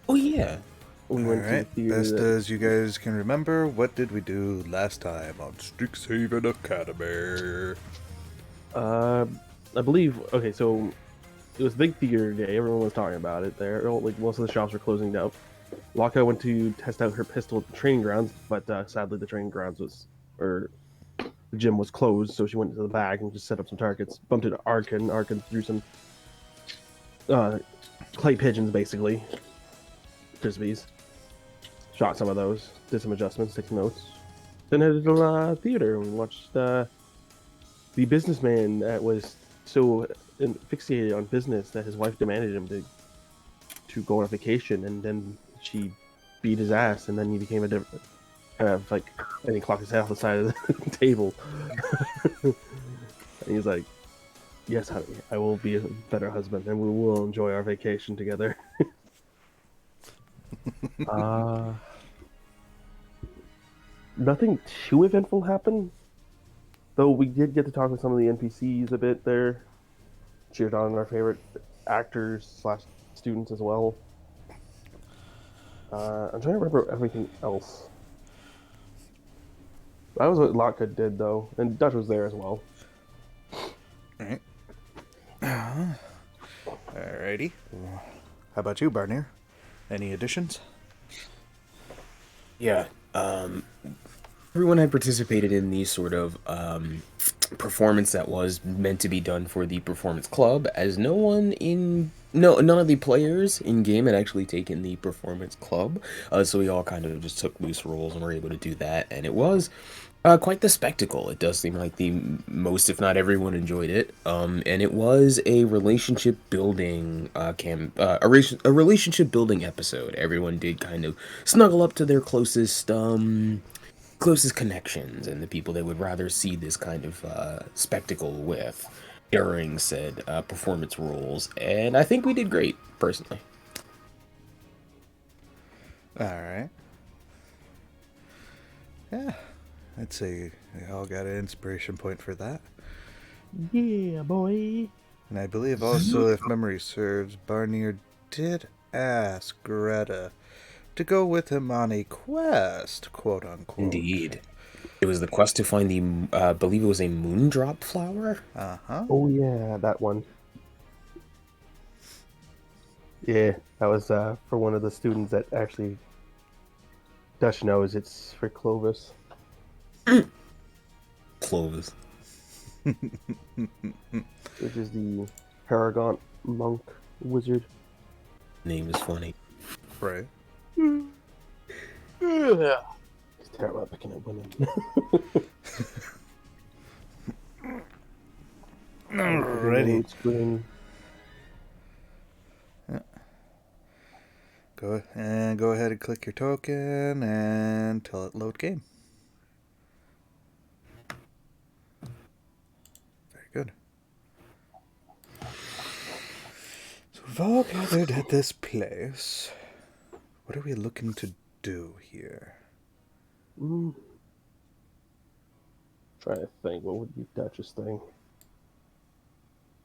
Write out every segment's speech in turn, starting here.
Oh yeah. We went to the Alright, theater. best as you guys can remember, what did we do last time on Strixhaven Academy? I believe. Okay, so it was a big theater day. Everyone was talking about it there. Like most of the shops were closing down. Laka went to test out her pistol at the training grounds, but sadly the training grounds or the gym was closed, so she went to the back and just set up some targets. Bumped into Arkin. Arkin threw some clay pigeons, basically. Frisbees. Shot some of those. Did some adjustments, took some notes. Then headed to the theater and watched the businessman that was so fixated on business that his wife demanded him to go on a vacation, and then she beat his ass, and then he became a different kind of like, and he clocked his head off the side of the table. And he's like, "Yes, honey, I will be a better husband, and we will enjoy our vacation together." Nothing too eventful happened, though we did get to talk with some of the NPCs a bit there. Cheered on our favorite actors / students as well. I'm trying to remember everything else. That was what Lotka did, though, and Dutch was there as well. Alright. Alrighty. How about you, Barnier? Any additions? Yeah. Everyone had participated in the sort of performance that was meant to be done for the performance club, as none of the players in game had actually taken the performance club, so we all kind of just took loose roles and were able to do that, and it was quite the spectacle. It does seem like the most, if not everyone, enjoyed it, and it was a relationship building a relationship building episode. Everyone did kind of snuggle up to their closest connections and the people they would rather see this kind of spectacle with during said performance roles, and I think we did great, personally. Alright. Yeah, I'd say we all got an inspiration point for that. Yeah, boy. And I believe also, if memory serves, Barnier did ask Greta to go with him on a quest, quote unquote. Indeed. It was the quest to find the, I believe it was a moondrop flower? Uh-huh. Oh, yeah, that one. Yeah, that was for one of the students that actually Dutch knows it's for Clovis. Clovis. Which is the Paragon monk wizard. Name is funny. Right. Yeah. He's terrible at picking up women. Alrighty. Go ahead and click your token and tell it load game. Very good. So we've all gathered at this place. What are we looking to do here? Trying to think, what would be Dutch's thing?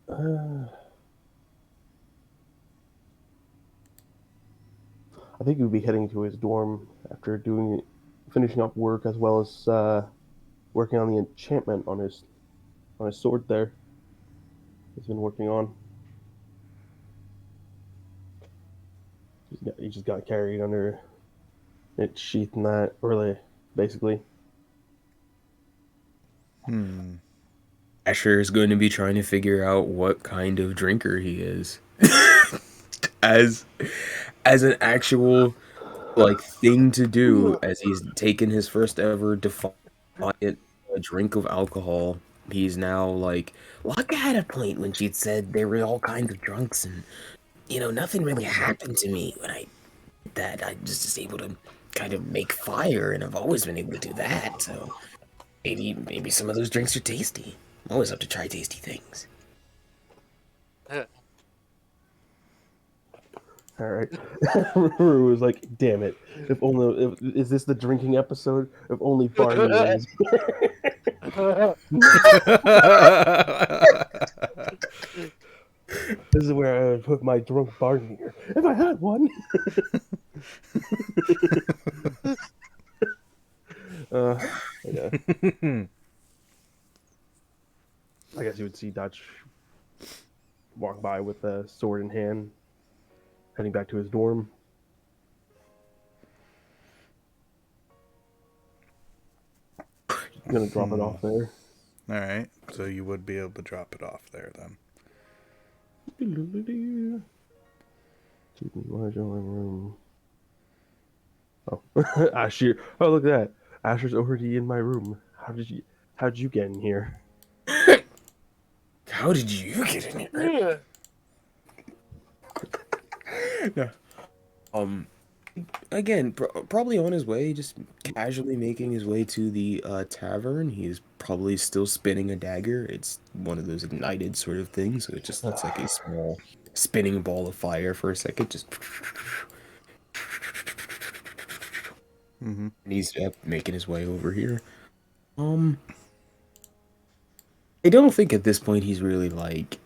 I think he would be heading to his dorm after finishing up work, as well as working on the enchantment on his sword there. He's been working on. He just got carried under its sheath and that, really, basically. Asher is going to be trying to figure out what kind of drinker he is. as an actual thing to do, as he's taken his first ever defiant drink of alcohol. He's now like, Locke had a point when she'd said there were all kinds of drunks, and nothing really happened to me when I did that. I just able to kind of make fire, and I've always been able to do that. So maybe some of those drinks are tasty. I'm always up to try tasty things. All right. Ruru was like, "Damn it! Is this the drinking episode? If only Barney was." This is where I would put my drunk bartender if I had one. Yeah. I guess you would see Dutch walk by with a sword in hand, heading back to his dorm. I'm gonna drop it off there. All right, so you would be able to drop it off there then. Room. Oh, Asher! Oh, look at that! Asher's already in my room. How'd you get in here? How did you get in here? No. Again, probably on his way, just casually making his way to the tavern. He's probably still spinning a dagger. It's one of those ignited sort of things, so it just looks like a small spinning ball of fire for a second. Just. And he's making his way over here. I don't think at this point he's really like.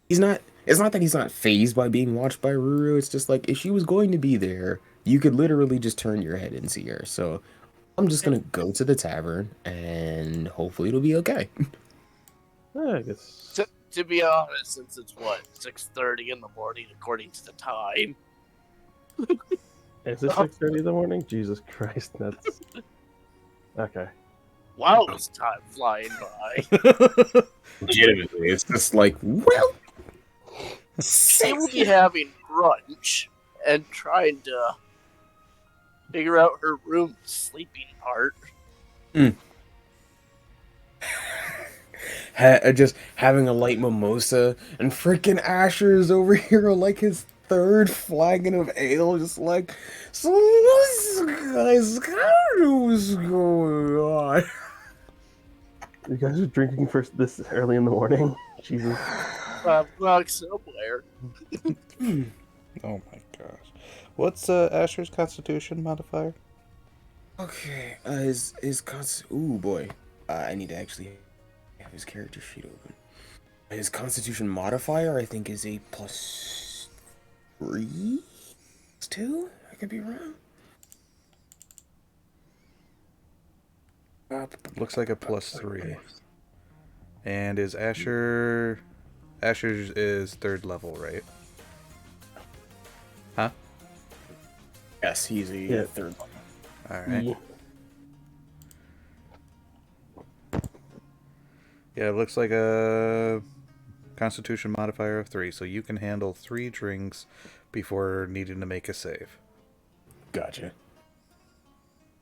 He's not. It's not that he's not fazed by being watched by Ruru. It's just like if she was going to be there, you could literally just turn your head and see her. So I'm just gonna go to the tavern and hopefully it'll be okay. I guess. To be honest, since it's what 6:30 in the morning according to the time. Is it 6:30 in the morning? Jesus Christ, that's okay. Wow, this time flying by. Legitimately, it's just like, well, She will be having brunch and trying to figure out her room sleeping part. Just having a light mimosa, and freaking Asher's over here on like his third flagon of ale, just like, so what's guys going on? You guys are drinking first this early in the morning? Jesus. Well, somewhere. Oh my gosh. What's Asher's constitution modifier? Okay, his ooh boy, I need to actually have his character sheet open. His constitution modifier, I think, is a +3? +2? I could be wrong. Looks like a +3. And is Asher's is 3rd level, right? Huh? Yes, he's a Yeah. 3rd level. Alright. Yeah, it looks like a constitution modifier of 3, so you can handle 3 drinks before needing to make a save. Gotcha.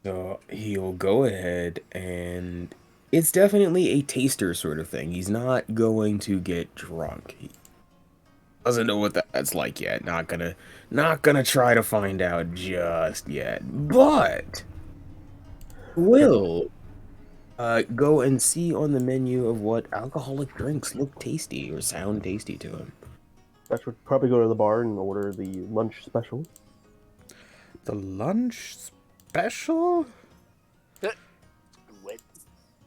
So he'll go ahead and it's definitely a taster sort of thing. He's not going to get drunk. He doesn't know what that's like yet. Not gonna try to find out just yet. But will go and see on the menu of what alcoholic drinks look tasty or sound tasty to him. Dutch would probably go to the bar and order the lunch special. The lunch special? Wait,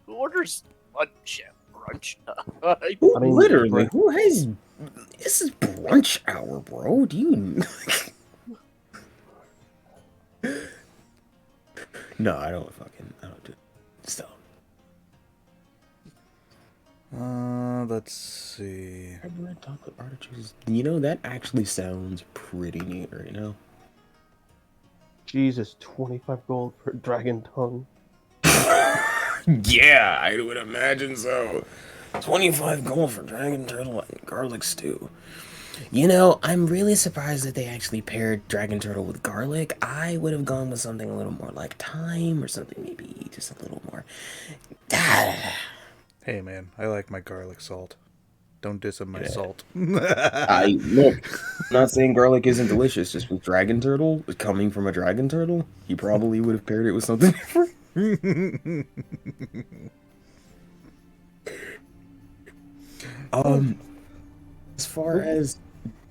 who orders lunch at brunch? I mean, Literally, who has... This is brunch hour, bro. Do you... No, I don't do it. Still. Let's see. Red chocolate artichokes. You know, that actually sounds pretty neat right now. Jesus, 25 gold for dragon tongue. Yeah, I would imagine so. 25 gold for dragon turtle and garlic stew. You know, I'm really surprised that they actually paired dragon turtle with garlic. I would have gone with something a little more like thyme or something maybe just a little more. Hey man, I like my garlic salt. Don't diss my salt. I look, I'm not saying garlic isn't delicious, just with dragon turtle, coming from a dragon turtle, he probably would have paired it with something different. As far as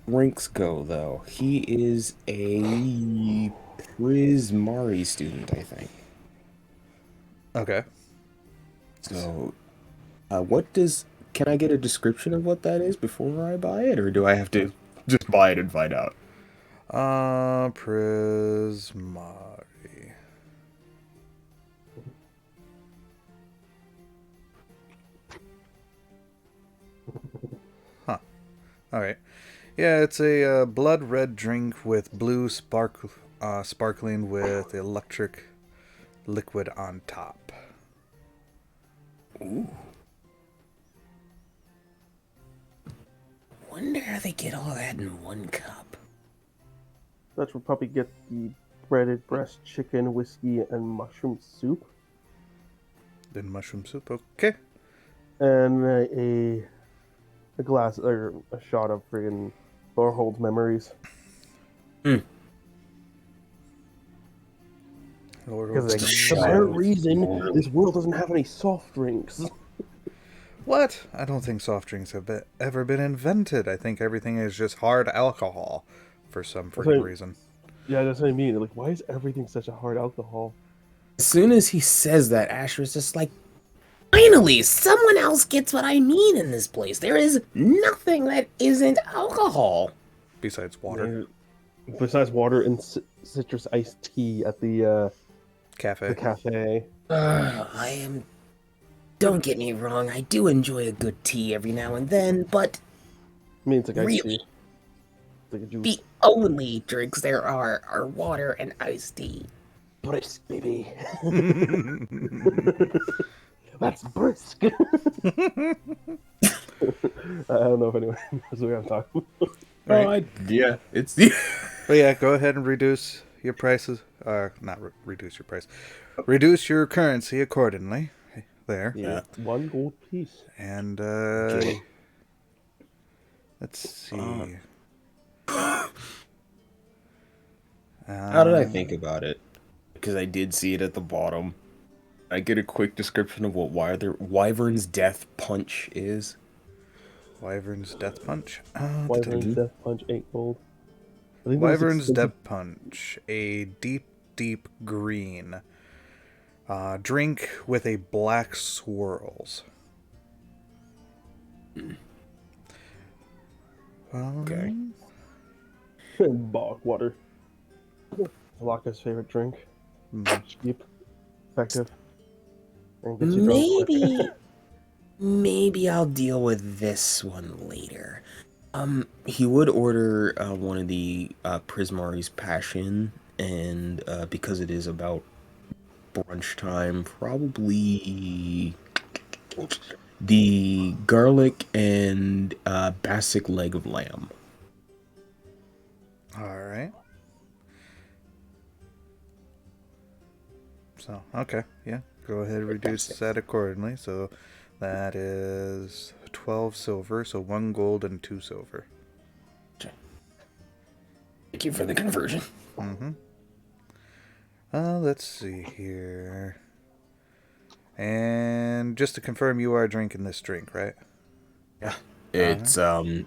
drinks go, though, he is a Prismari student, I think. Okay. So, what does can I get a description of what that is before I buy it, or do I have to just buy it and find out? Prismari. Huh. Alright. Yeah, it's a blood red drink with blue sparkling with electric liquid on top. Ooh. Wonder how they get all that in one cup. That will probably get the breaded breast chicken, whiskey, and mushroom soup. Then mushroom soup, okay. And a glass, or a shot of friggin' Thorhold's Memories. Because for some reason, this world doesn't have any soft drinks. What? I don't think soft drinks have ever been invented. I think everything is just hard alcohol for some freaking reason. Yeah, that's what I mean. Like, why is everything such a hard alcohol? As soon as he says that, Asher's just like, finally, someone else gets what I mean in this place. There is nothing that isn't alcohol. Besides water. Yeah, besides water and citrus iced tea at the Cafe. The cafe. I am... Don't get me wrong, I do enjoy a good tea every now and then, but... I mean, it's like iced really, tea. It's like a juice. the only drinks there are water and iced tea. Brisk, baby. That's brisk. I don't know if anyone knows what I'm talking about. Right. Yeah, it's... But yeah, go ahead and reduce your prices. Not reduce your price. Reduce your currency accordingly. There. Yeah. 1 gold piece. And, Okay. let's see. How did I think about it? Because I did see it at the bottom. I get a quick description of what Wyvern's Death Punch is. Wyvern's Death Punch? Wyvern's Death Punch, 8 gold. Wyvern's Death Punch, a deep, deep green. Drink with a black swirls. Okay. Bog water. Alaka's favorite drink. Cheap, effective, and gets you drunk quick. Maybe I'll deal with this one later. He would order one of the Prismari's Passion, and because it is about brunch time, probably the garlic and basic leg of lamb. Alright. So, okay, yeah. Go ahead and reduce that accordingly. So, that is 12 silver, so 1 gold and 2 silver. Thank you for the conversion. Mm-hmm. Let's see here. And just to confirm, you are drinking this drink, right? Yeah. It's,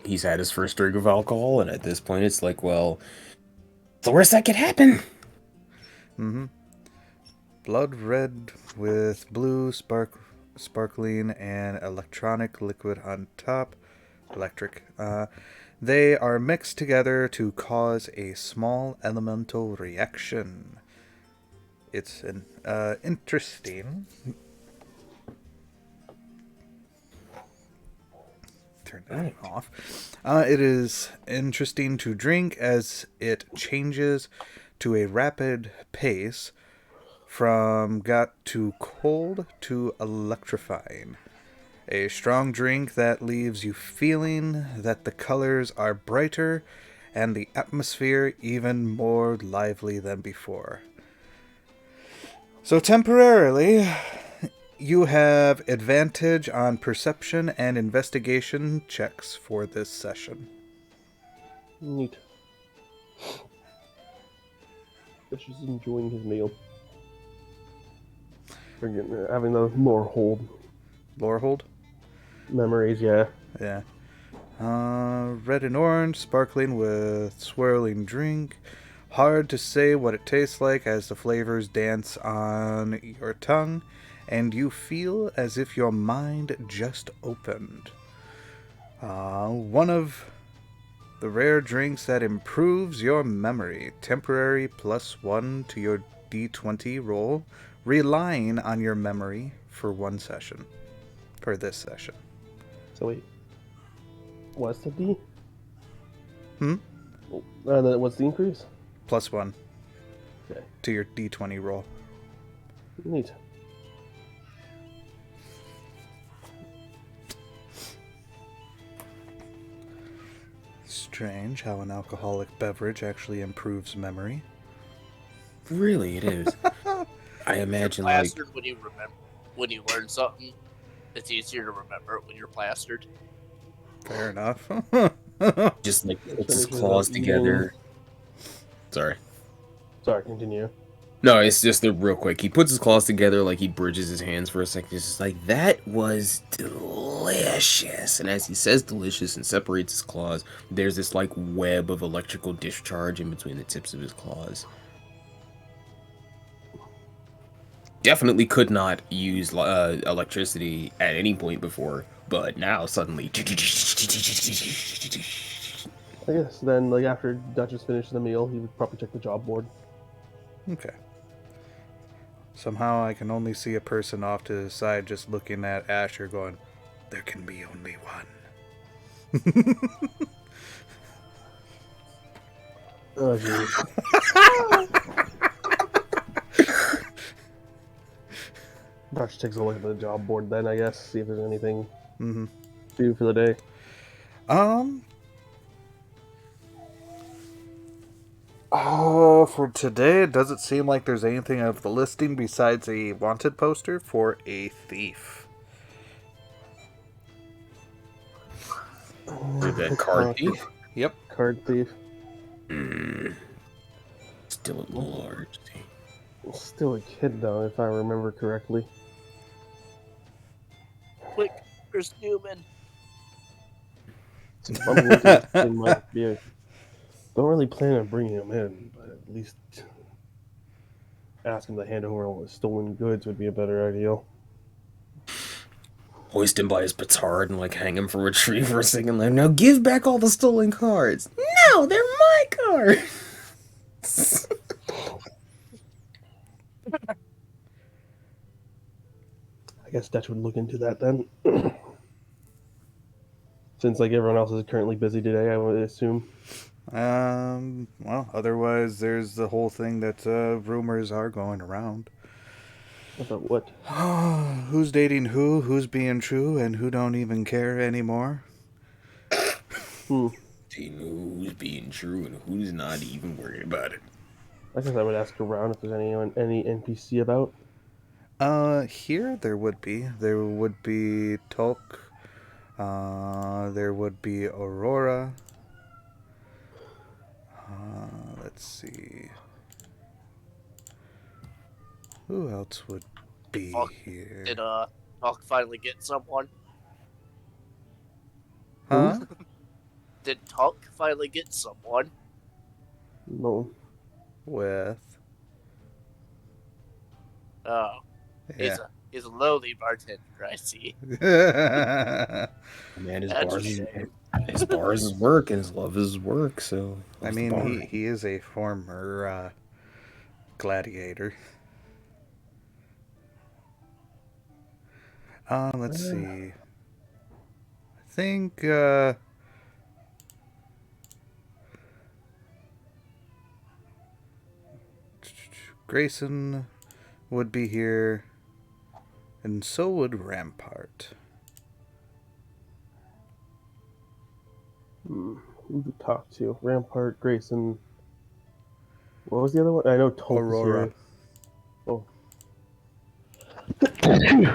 he's had his first drink of alcohol, and at this point it's like, well, it's the worst that could happen. Mm-hmm. Blood red with blue sparkling and electronic liquid on top. Electric. They are mixed together to cause a small elemental reaction. It's an interesting. Turn that off. It is interesting to drink as it changes to a rapid pace from got to cold to electrifying. A strong drink that leaves you feeling that the colors are brighter and the atmosphere even more lively than before. So temporarily, you have advantage on perception and investigation checks for this session. Neat. Fish is enjoying his meal. Having the lore hold. Lore hold? Memories, yeah. Yeah. Red and orange, sparkling with swirling drink. Hard to say what it tastes like as the flavors dance on your tongue and you feel as if your mind just opened. One of the rare drinks that improves your memory. Temporary +1 to your D20 roll, relying on your memory for 1 session. For this session. So wait, what's the D? Hmm? What's the increase? +1 Okay. to your D20 roll. Neat. Strange how an alcoholic beverage actually improves memory. Really, it is. I imagine, you're like, plastered when you learn something. It's easier to remember it when you're plastered. Fair enough. just like puts his Finishes claws up together. Sorry. Sorry, continue. No, it's just that real quick. He puts his claws together, like he bridges his hands for a second. He's just like, that was delicious. And as he says delicious and separates his claws, there's this like web of electrical discharge in between the tips of his claws. Definitely could not use electricity at any point before, but now suddenly. I guess then, like after Duchess finished the meal, he would probably check the job board. Okay. Somehow I can only see a person off to the side just looking at Asher going, there can be only one. Oh, jeez. Duchess takes a look at the job board then, I guess, see if there's anything to do for the day. For today, it doesn't seem like there's anything of the listing besides a wanted poster for a thief. With that card thief? Yep. Card thief. Still at large. Still a kid, though, if I remember correctly. Quick, there's Newman. I'm looking in my beer. Don't really plan on bringing him in, but at least ask him to hand over all the stolen goods would be a better idea. Hoist him by his petard and like hang him from a tree for a second. Like, now give back all the stolen cards. No, they're my cards. I guess Dutch would look into that then. Since like everyone else is currently busy today, I would assume. Well, otherwise there's the whole thing that rumors are going around. About what? Who's dating who's being true, and who don't even care anymore. Do you know who's being true and who's not even worried about it? I guess I would ask around if there's any NPC about. Here there would be. There would be Tulk. There would be Aurora. Let's see. Who else would be here? Did Talk finally get someone? Huh? Did Talk finally get someone? No. With? Oh, Yeah. he's a lowly bartender, I see. Man, his That's bars, a shame. his bars is work and his love is work. So I mean, he is a former gladiator. Let's see. I think Grayson would be here, and so would Rampart. Who to talk to? Rampart, Grayson. What was the other one? I know Tulk Aurora. is here. Oh.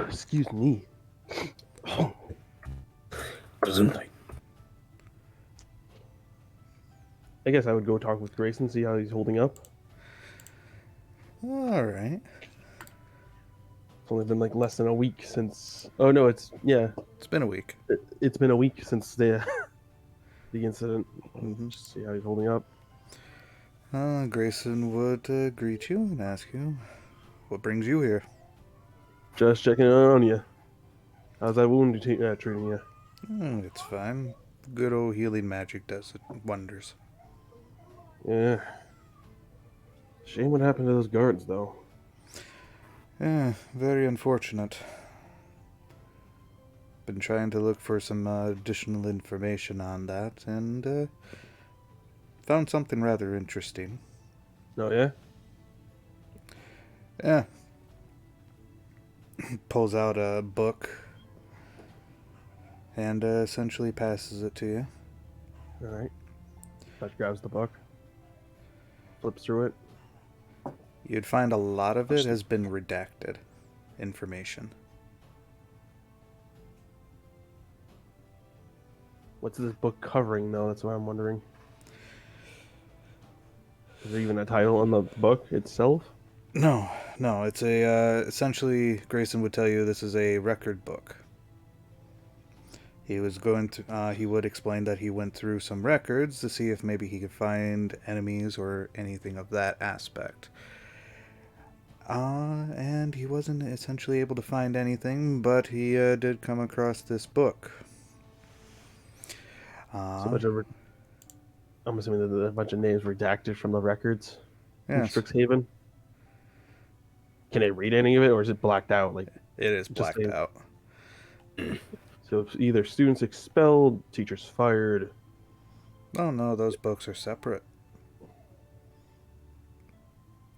Excuse me. I guess I would go talk with Grayson, see how he's holding up. All right. It's only been like less than a week since. Oh no, it's It's been a week. It's been a week since the incident. Mm-hmm. Just see how he's holding up. Grayson would greet you and ask you, what brings you here? Just checking on you. How's that wound treating you? It's fine. Good old healing magic does wonders. Yeah. Shame what happened to those guards, though. Yeah, very unfortunate. Been trying to look for some additional information on that, and found something rather interesting. Oh, yeah? Yeah. Pulls out a book and essentially passes it to you. Alright. Touch grabs the book. Flips through it. You'd find a lot of it has been redacted information. What's this book covering, though? That's what I'm wondering. Is there even a title on the book itself? No, it's a, essentially, Grayson would tell you this is a record book. He was going to, he would explain that he went through some records to see if maybe he could find enemies or anything of that aspect. And he wasn't essentially able to find anything, but he did come across this book. I'm assuming that there's a bunch of names redacted from the records in Yes, Strixhaven. Can they read any of it, or is it blacked out? Like, it is blacked out. so it's either students expelled, teachers fired. Oh no, those books are separate.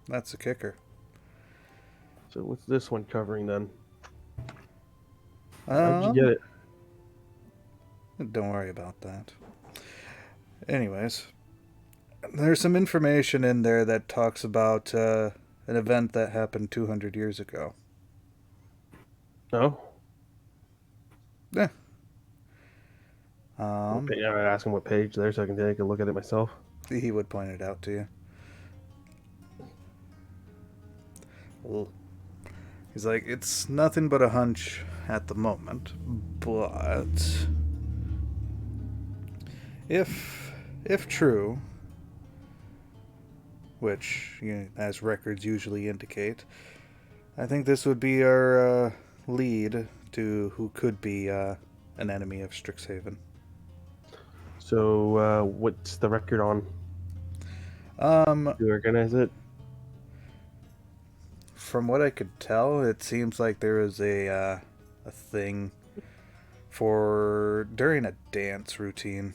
That's the kicker. So what's this one covering then? How'd you get it? Don't worry about that. Anyways, there's some information in there that talks about an event that happened 200 years ago. No. Yeah. I'm asking what page there so I can take a look at it myself. He would point it out to you. Well, he's like, it's nothing but a hunch at the moment, but if true, which, you know, as records usually indicate, I think this would be our lead to who could be an enemy of Strixhaven. So what's the record on? Um, Do you organize it? From what I could tell, it seems like there was a thing for during a dance routine.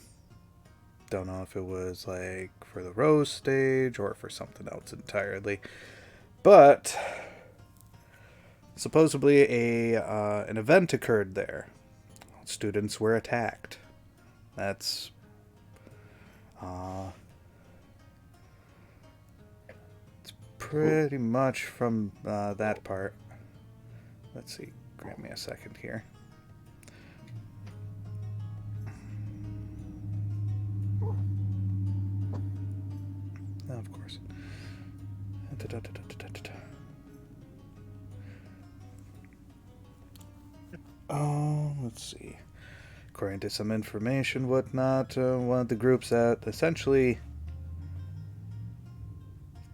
Don't know if it was like for the Rose stage or for something else entirely, but supposedly an event occurred there. Students were attacked. That's it's pretty much from that part. Let's see. Grant me a second here. Of course. Oh, let's see. According to some information, whatnot, one of the groups that essentially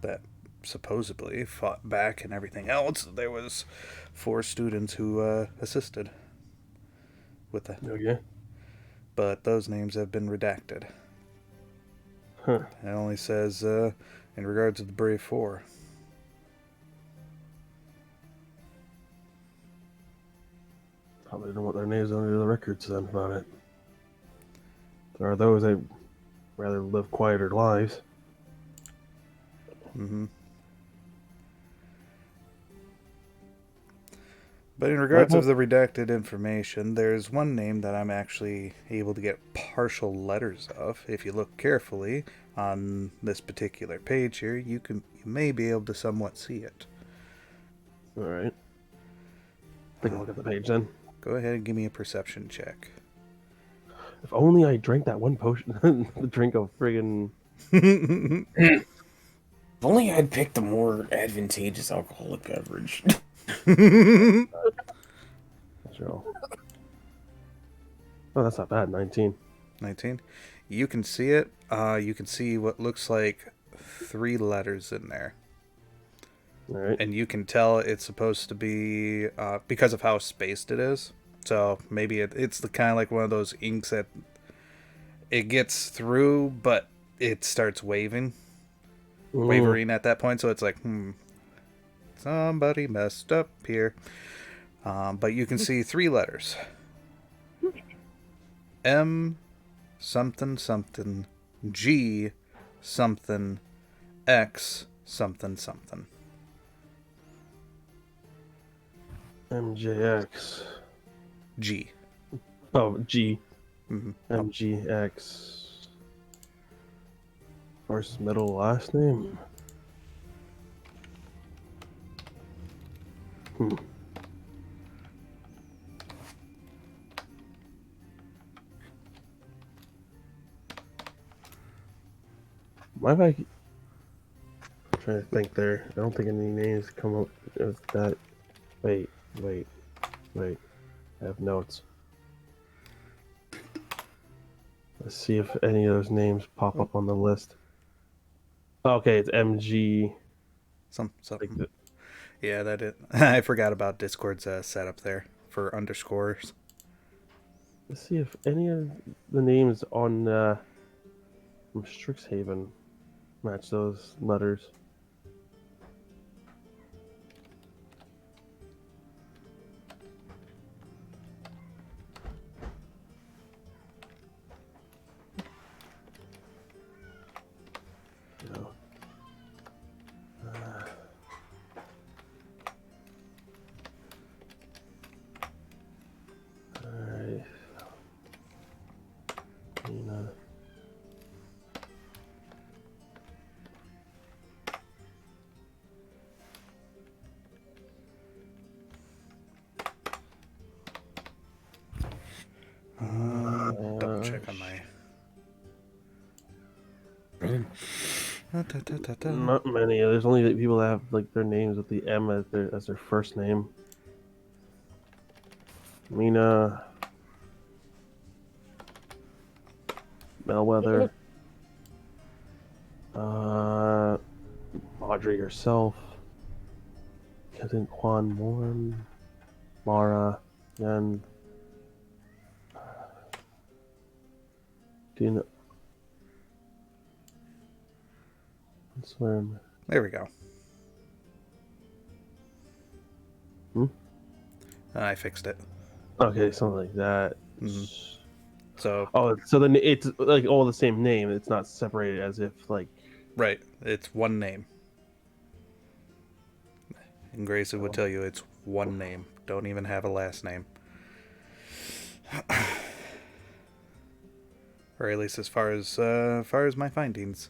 that supposedly fought back and everything else, there was 4 students who assisted with that. Okay. But those names have been redacted. Huh. It only says in regards to the Brave 4. Probably don't want their names under the records then about it. There are those that rather live quieter lives. Mm-hmm. But in regards of the redacted information, there's one name that I'm actually able to get partial letters of. If you look carefully on this particular page here, you may be able to somewhat see it. All right. Take a look at the page then. Go ahead and give me a perception check. If only I drank that one potion, the drink of friggin'. If only I'd picked a more advantageous alcoholic beverage. Sure. Oh, that's not bad. 19. 19. You can see it. You can see what looks like 3 letters in there. All right. And you can tell it's supposed to be because of how spaced it is. So maybe it's the kind of like one of those inks that it gets through, but it starts wavering at that point. So it's like, somebody messed up here. But you can see 3 letters: M something something, G something, X something something. MJX. G. Oh, G. Mm-hmm. MGX. First, middle, last name. My bad. I'm trying to think there. I don't think any names come up with that. Wait. I have notes. Let's see if any of those names pop up on the list. Okay, it's MG. Something. Yeah, that it. I forgot about Discord's setup there for underscores. Let's see if any of the names on from Strixhaven match those letters. No. Alright. Nene. Double check on my. Not many. There's only people that have like their names with the M as their first name. Mina. Melweather. Audrey herself. Kevin Kwan Morn. Mara. Yen. Do you know? Swim. There we go. I fixed it. Okay, something like that. Mm-hmm. So. Oh, so then it's like all the same name. It's not separated as if like. Right. It's one name. And Grayson would tell you it's one name. Don't even have a last name. Or at least as far as my findings.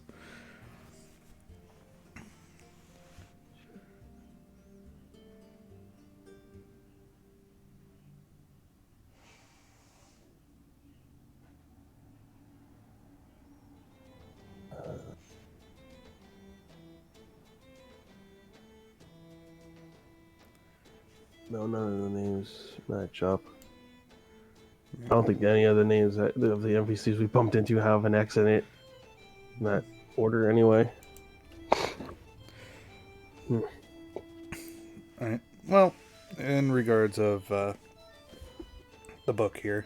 No, none of the names match up. I don't think any of the names of the NPCs we bumped into have an X in it. In that order, anyway. Alright. Well, in regards of the book here,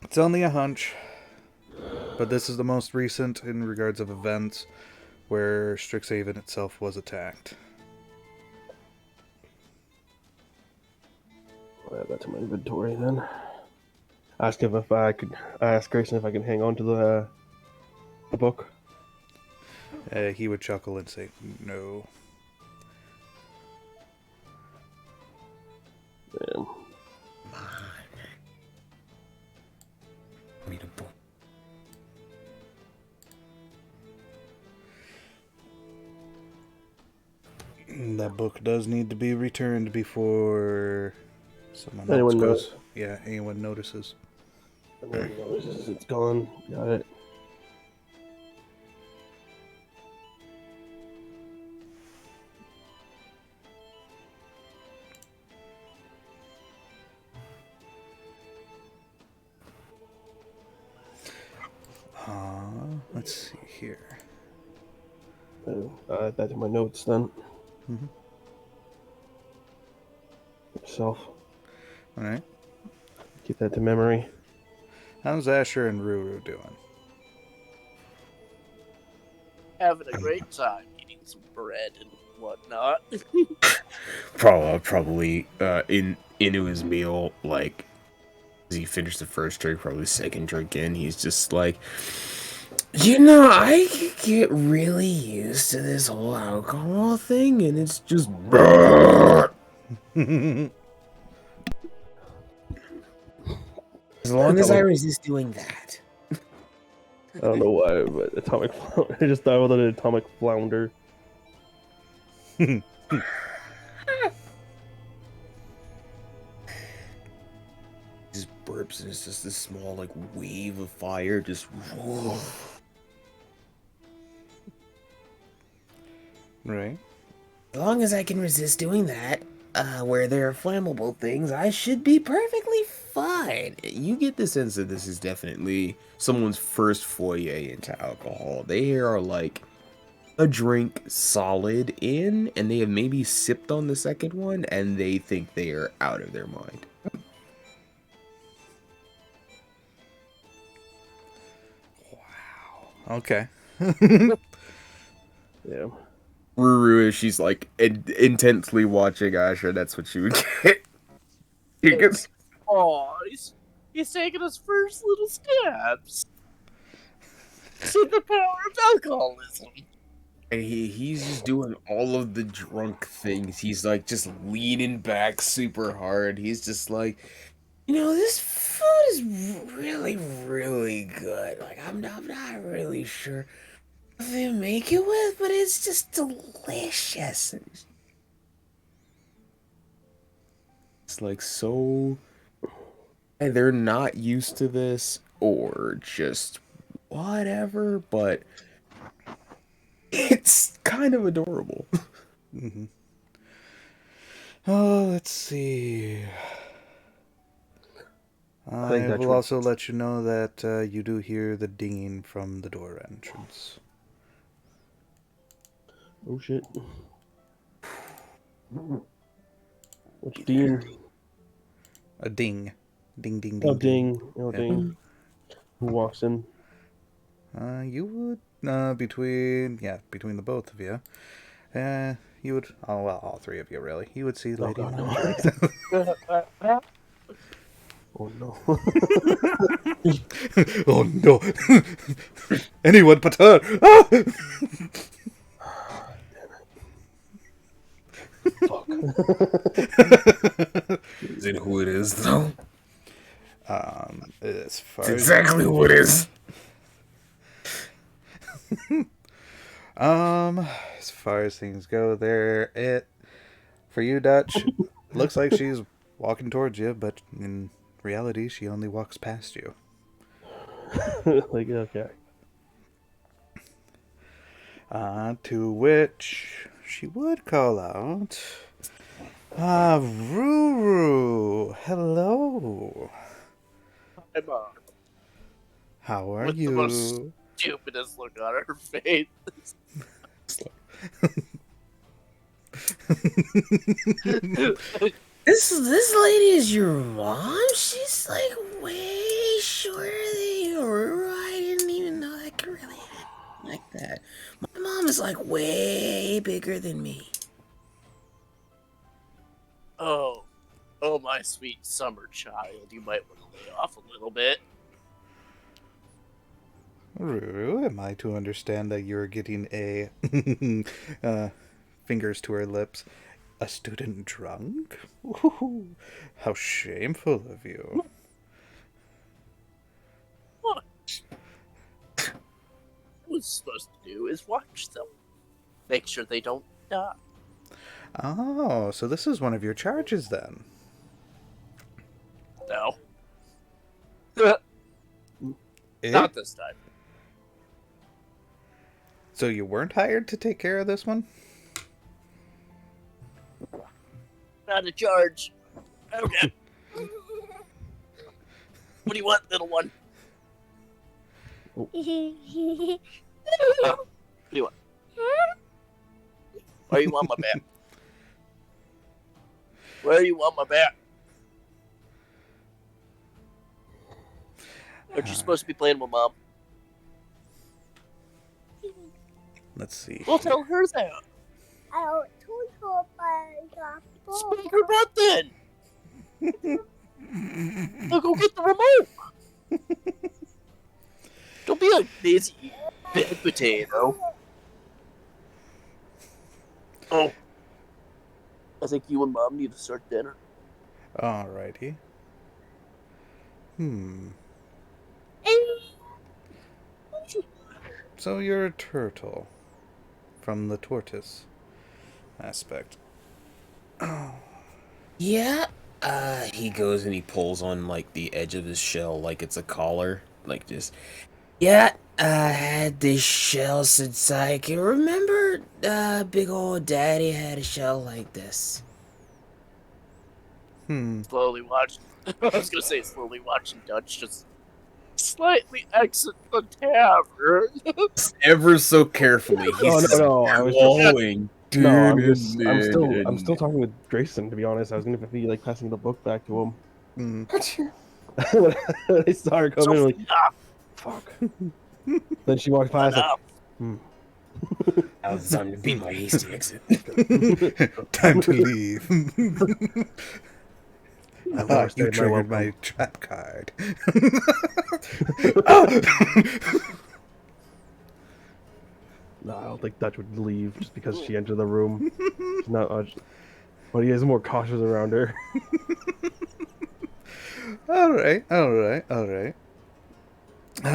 it's only a hunch, but this is the most recent in regards of events where Strixhaven itself was attacked. I'll add that to my inventory then. Ask if I could. Ask Grayson if I can hang on to the book. He would chuckle and say, "No." Damn. Read a book. That book does need to be returned before someone Anyone else goes. knows? Yeah, anyone notices. Anyone notices it's gone. Got it. Let's see here. I'll add that to my notes then. Mhm. Yourself. All right. Keep that to memory. How's Asher and Ruru doing? Having a great time eating some bread and whatnot. Probably into his meal, like as he finished the first drink, probably second drink in, he's just like, I could get really used to this whole alcohol thing, and it's just as long as I resist doing that. I don't know why, but atomic flounder. I just thought of an atomic flounder. Just burps, and it's just this small like wave of fire, just. Right. As long as I can resist doing that, where there are flammable things, I should be perfectly fine. You get the sense that this is definitely someone's first foray into alcohol. They are like a drink solid in, and they have maybe sipped on the second one, and they think they are out of their mind. Okay. Yeah. Ruru, if she's like intensely watching Asher, that's what she would get. She gets Oh, he's taking his first little steps to the power of alcoholism. and he's just doing all of the drunk things. He's like just leaning back super hard. He's just like, this food is really, really good. Like I'm not really sure what they make it with, but it's just delicious. It's like so. And they're not used to this, or just whatever, but it's kind of adorable. Mm-hmm. Oh, let's see. I will also let you know that you do hear the dinging from the door entrance. Oh shit. Which ding? A ding. Ding, ding, ding. Oh ding. Oh Yeah. ding. Who walks in? You would, between the both of you. You would, all three of you really. You would see Lady Marjorie. Oh no. Oh no. Anyone but her. Ah! Fuck. Is it who it is, though? As far It's exactly who it is. As far as things go, for you, Dutch, looks like she's walking towards you, but in reality, she only walks past you. Like, okay. To which she would call out, Ruru, hello. I'm How are with you? the most stupidest look on her face. This lady is your mom? She's like way shorter than you. I didn't even know that could really happen like that. My mom is like way bigger than me. Oh, my sweet summer child. You might want to lay off a little bit. Ruru, am I to understand that you're getting a fingers to her lips, a student drunk? Ooh, how shameful of you. What I was supposed to do is watch them. Make sure they don't die. Oh, so this is one of your charges then. No. Eh? Not this time. So you weren't hired to take care of this one? Not a charge. Okay. What do you want, little one? What do you want? Where you want my bat? Where you want my bat? Aren't you supposed to be playing with Mom? Let's see. Well, tell her that. I told her about Spank her butt then. Now go get the remote. Don't be a lazy bad potato. Oh. I think you and Mom need to start dinner. Alrighty. So you're a turtle. From the tortoise aspect. Yeah. He goes and he pulls on like the edge of his shell like it's a collar. Like just yeah, I had this shell since I can remember. Big old daddy had a shell like this. Slowly watching. I was gonna say slowly watching Dutch just slightly exit the tavern. Ever so carefully, he's No, I was glowing. No, I'm still talking with Grayson. To be honest, I was gonna be like passing the book back to him. When I saw her come in, I'm like, fuck. Then she walked past. Like, Now it's time to be my hasty exit. Time to leave. You triggered my my trap card. No, I don't think Dutch would leave just because she entered the room. She's not much, but he is more cautious around her. Alright. Now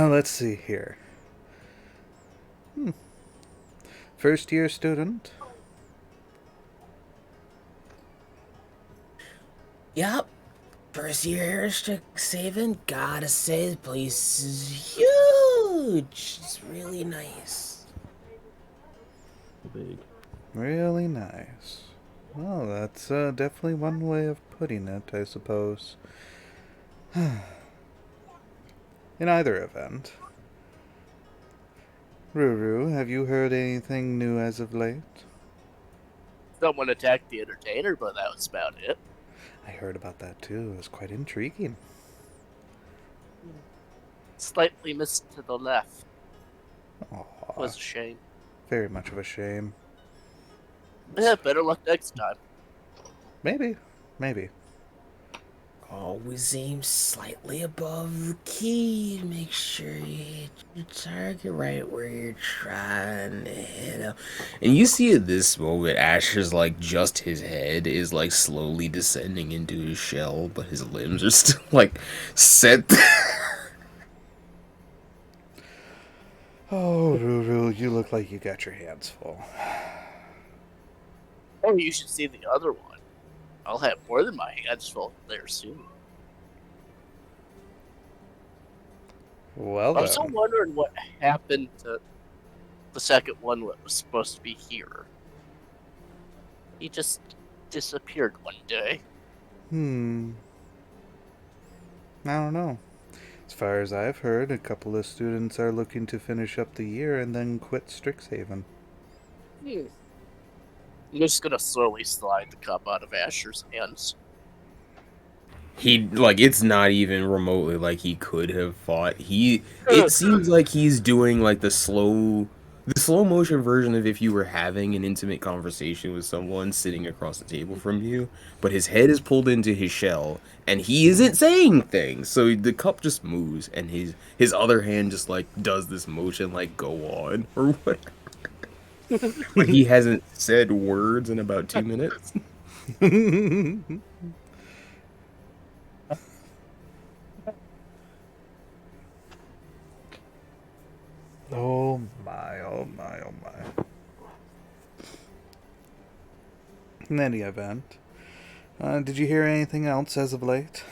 let's see here. First year student. Yep. First year here at Strixhaven. Gotta say, the place is huge. It's really nice. Big. Really nice. Well, that's definitely one way of putting it, I suppose. In either event. Ruru, have you heard anything new as of late? Someone attacked the entertainer, but that was about it. I heard about that too. It was quite intriguing. Slightly missed to the left. Aww, Was a shame. very much of a shame. Yeah, better luck next time. Maybe. Always aim slightly above the key to make sure you hit your target right where you're trying to hit him. And you see at this moment, Asher's like just his head is like slowly descending into his shell, but his limbs are still like set there. Oh, Ruru, you look like you got your hands full. Oh, you should see the other one. I'll have more than my hands full there soon. Well, I'm still wondering what happened to the second one that was supposed to be here. He just disappeared one day. I don't know. As far as I've heard, a couple of students are looking to finish up the year and then quit Strixhaven. I'm just gonna slowly slide the cup out of Asher's hands. He like it's not even remotely like he could have fought. It seems like he's doing like the slow motion version of if you were having an intimate conversation with someone sitting across the table from you, but his head is pulled into his shell and he isn't saying things. So the cup just moves and his other hand just like does this motion like go on or whatever. But he hasn't said words in about 2 minutes. Oh my. In any event, did you hear anything else as of late?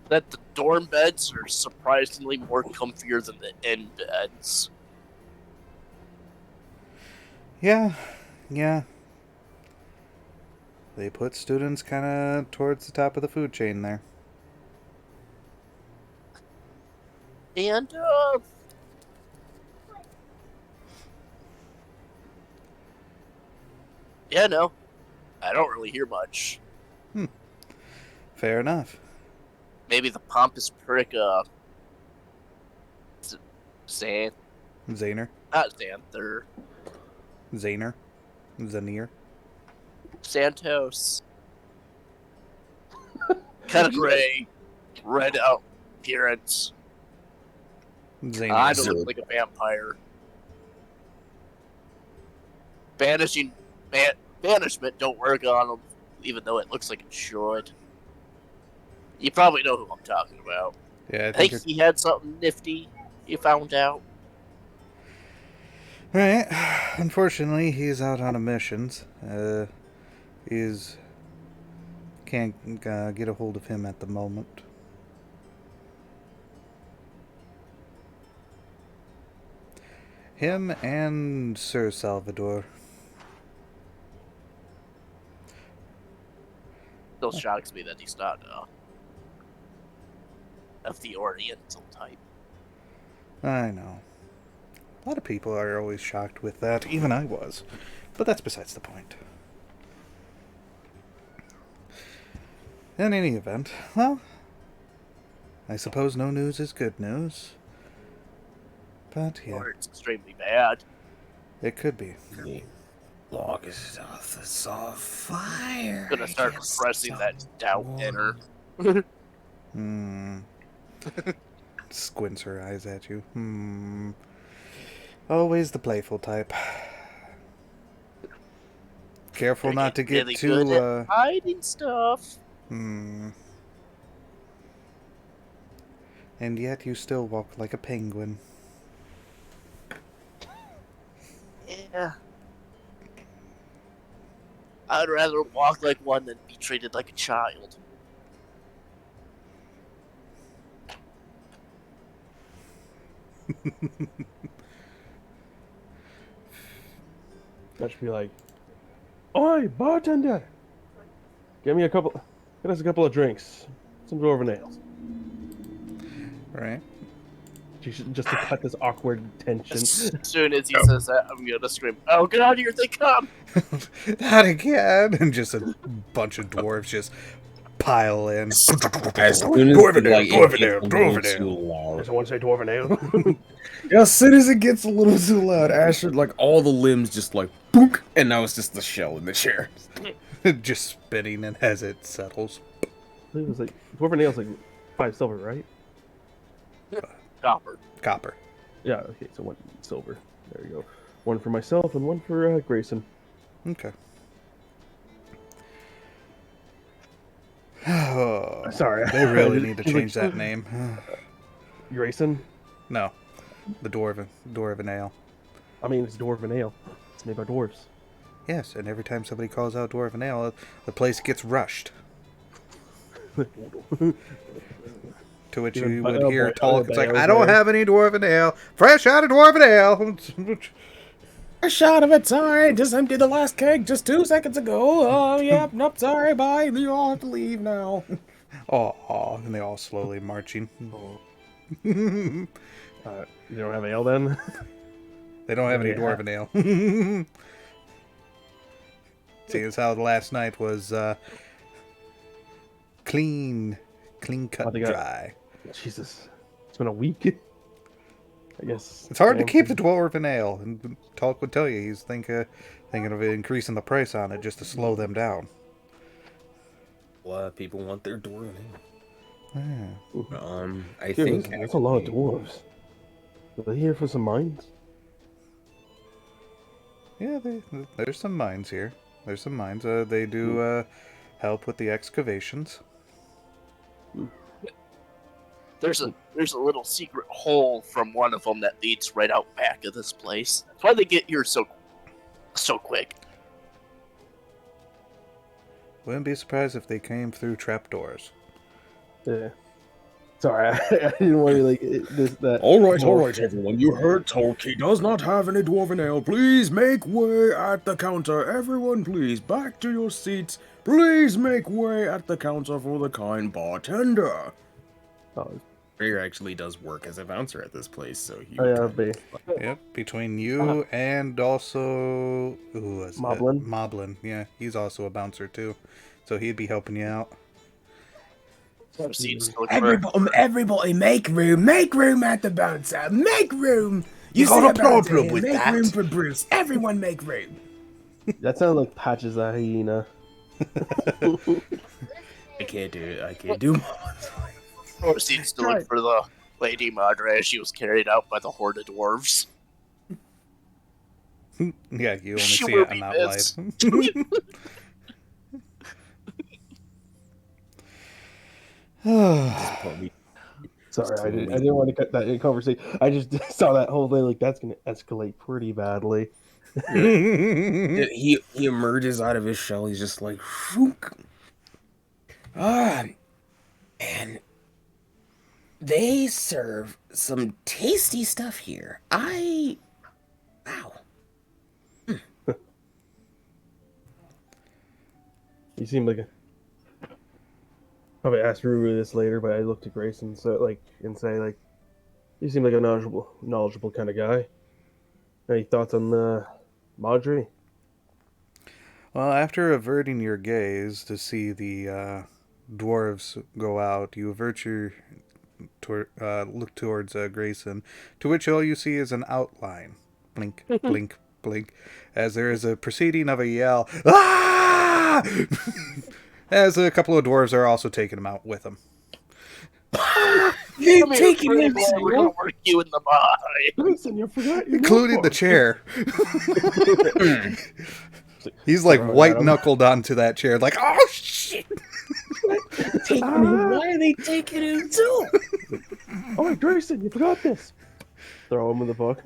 That the dorm beds are surprisingly more comfier than the inn beds. Yeah. They put students kind of towards the top of the food chain there. And, yeah, no. I don't really hear much. Fair enough. Maybe the pompous prick, Zan. Zaner. Not Xanther. Zaner. Zanir. Santos. Kind of gray. Red out appearance. Zaner. I don't look like a vampire. Banishment don't work on him, even though it looks like it should. You probably know who I'm talking about. Yeah, I think he had something nifty you found out. Right. Unfortunately, he's out on a missions. Can't get a hold of him at the moment. Him and Sir Salvador. Still shocks me that he's not of the Oriental type. I know. A lot of people are always shocked with that. Even I was. But that's besides the point. In any event, well, I suppose no news is good news. But yeah, Or it's extremely bad. it could be. The log is off fire. I'm gonna start pressing that doubt enter. Squints her eyes at you. Always the playful type. Careful They're not to getting get really too, good at hiding stuff. And yet you still walk like a penguin. Yeah. I'd rather walk like one than be treated like a child. That should be like, "Oi, bartender! Get us a couple of drinks, some dwarven ales." Right? Just to cut this awkward tension. As soon as he says that, I'm gonna scream, "Oh god, here they come!" Not again! And just a bunch of dwarves just pile in. As soon as Dwarven ale, it dwarven gets ale, a dwarven little ale. too loud. Does someone say dwarven ale? As soon as it gets a little too loud, Asher, like all the limbs just like boonk, and now it's just the shell in the chair. Just spinning, and as it settles. It was like dwarven ale's like 5 silver, right? Copper. Yeah. Okay, so 1 silver. There you go. 1 for myself and 1 for Grayson. Okay. Oh, Sorry, they really need to change that name. Grayson. No, the dwarven ale. I mean, it's dwarven ale. It's made by dwarves. Yes, and every time somebody calls out dwarven ale, the place gets rushed. To which you would hear talk. It's like, I don't have any dwarven ale. Fresh out of dwarven ale. A shot of it, sorry. Just emptied the last keg just 2 seconds ago. Oh, yep, nope, sorry, bye. You all have to leave now. Oh, and they all slowly marching. You don't have ale then? They don't have any dwarven ale. Seeing as how the last night was clean cut dry. Jesus, it's been a week. I guess It's hard to keep the dwarven ale, and Talk would tell you he's thinking of increasing the price on it just to slow them down. A lot of people want their dwarven ale. Yeah. I think that's a lot of dwarves. Are they here for some mines? Yeah, there's some mines here. There's some mines. They do help with the excavations. There's a little secret hole from one of them that leads right out back of this place. That's why they get here so quick. Wouldn't be surprised if they came through trapdoors. Yeah. Sorry, I didn't want to that. All right, everyone. You heard Talk. He does not have any dwarven ale. Please make way at the counter. Everyone, please, back to your seats. Please make way at the counter for the kind bartender. Oh, Rear actually does work as a bouncer at this place, so he Oh, would yeah, kind be of- Yep, between you and also who was Moblin. it? Moblin, yeah, he's also a bouncer too, so he'd be helping you out. Seems to look for Everybody, make room at the bouncer, make room. You see got a bouncer problem here, with make that? room for Bruce. Everyone, make room. That sounded like Patches the hyena. I can't do it. I can't do. proceeds to look for the Lady Madre as she was carried out by the horde of dwarves. Yeah, you only She see will it on be that missed. light. Sorry, I didn't want to cut that in conversation. I just saw that whole thing like that's gonna escalate pretty badly. He emerges out of his shell. He's just like, Shook. And they serve some tasty stuff here. Wow. You seem like a. Probably ask Ruru this later, but I looked at Grayson and say like, you seem like a knowledgeable kind of guy. Any thoughts on the Madre? Well, after averting your gaze to see the dwarves go out, you avert your look towards Grayson, to which all you see is an outline. Blink, blink, blink, as there is a proceeding of a yell. Ah! As a couple of dwarves are also taking him out with them. They've taken him. We're gonna work you in the eye. Grayson, you forgot your Including the notebook. chair. He's like white knuckled onto that chair, like, oh shit! Taking him. Why are they taking him too? Oh, wait, Grayson, you forgot this. Throw him in the book.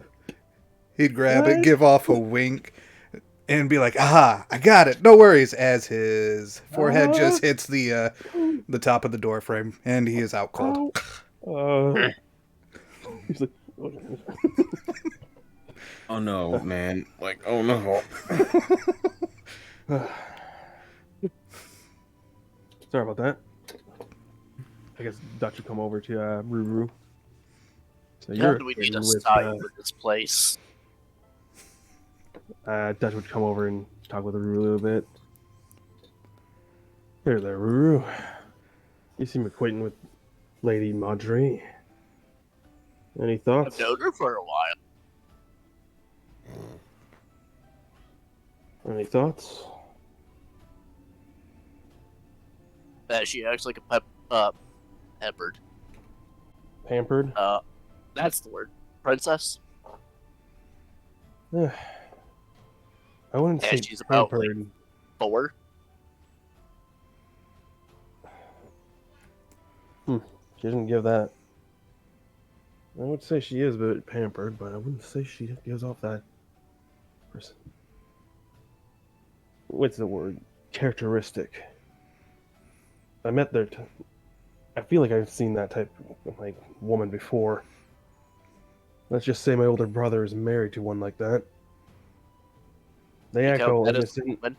He'd grab it, What? give off a wink, and be like, aha, I got it, no worries, as his forehead just hits the top of the door frame, and he is out cold. He's like, Oh no, man! Like, oh no. sorry about that. I guess Dutch would come over to Ruru. So How do we need to style with this place? Dutch would come over and talk with Ruru a little bit. Here there, Ruru. You seem acquainted with Lady Madre. Any thoughts? I've known her for a while. Any thoughts? She acts like a peppered. Pampered? That's the word. Princess? I wouldn't Yeah, say she's about, like, pampered. 4. She doesn't give that. I would say she is a bit pampered, but I wouldn't say she gives off that person. What's the word? Characteristic. I met their. I feel like I've seen that type of like woman before. Let's just say my older brother is married to one like that. They act all That is innocent. woman.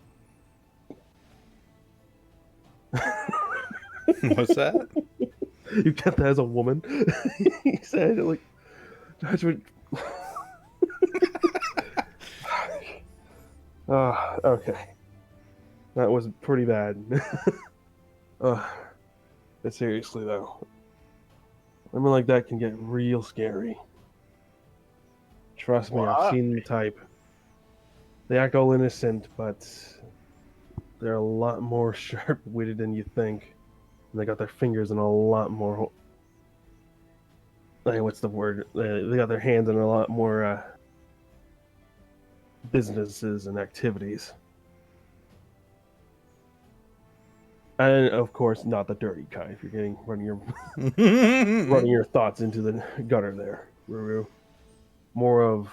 What's that? You get that as a woman? He said it like that's what. Okay. That was pretty bad. But seriously though, women like that can get real scary. Trust me, I've Why? seen the type. They act all innocent, but they're a lot more sharp-witted than you think. And they got their fingers in a lot more. Like, what's the word? They got their hands in a lot more businesses and activities. And of course, not the dirty kind. If you're running your thoughts into the gutter there, Ruru. More of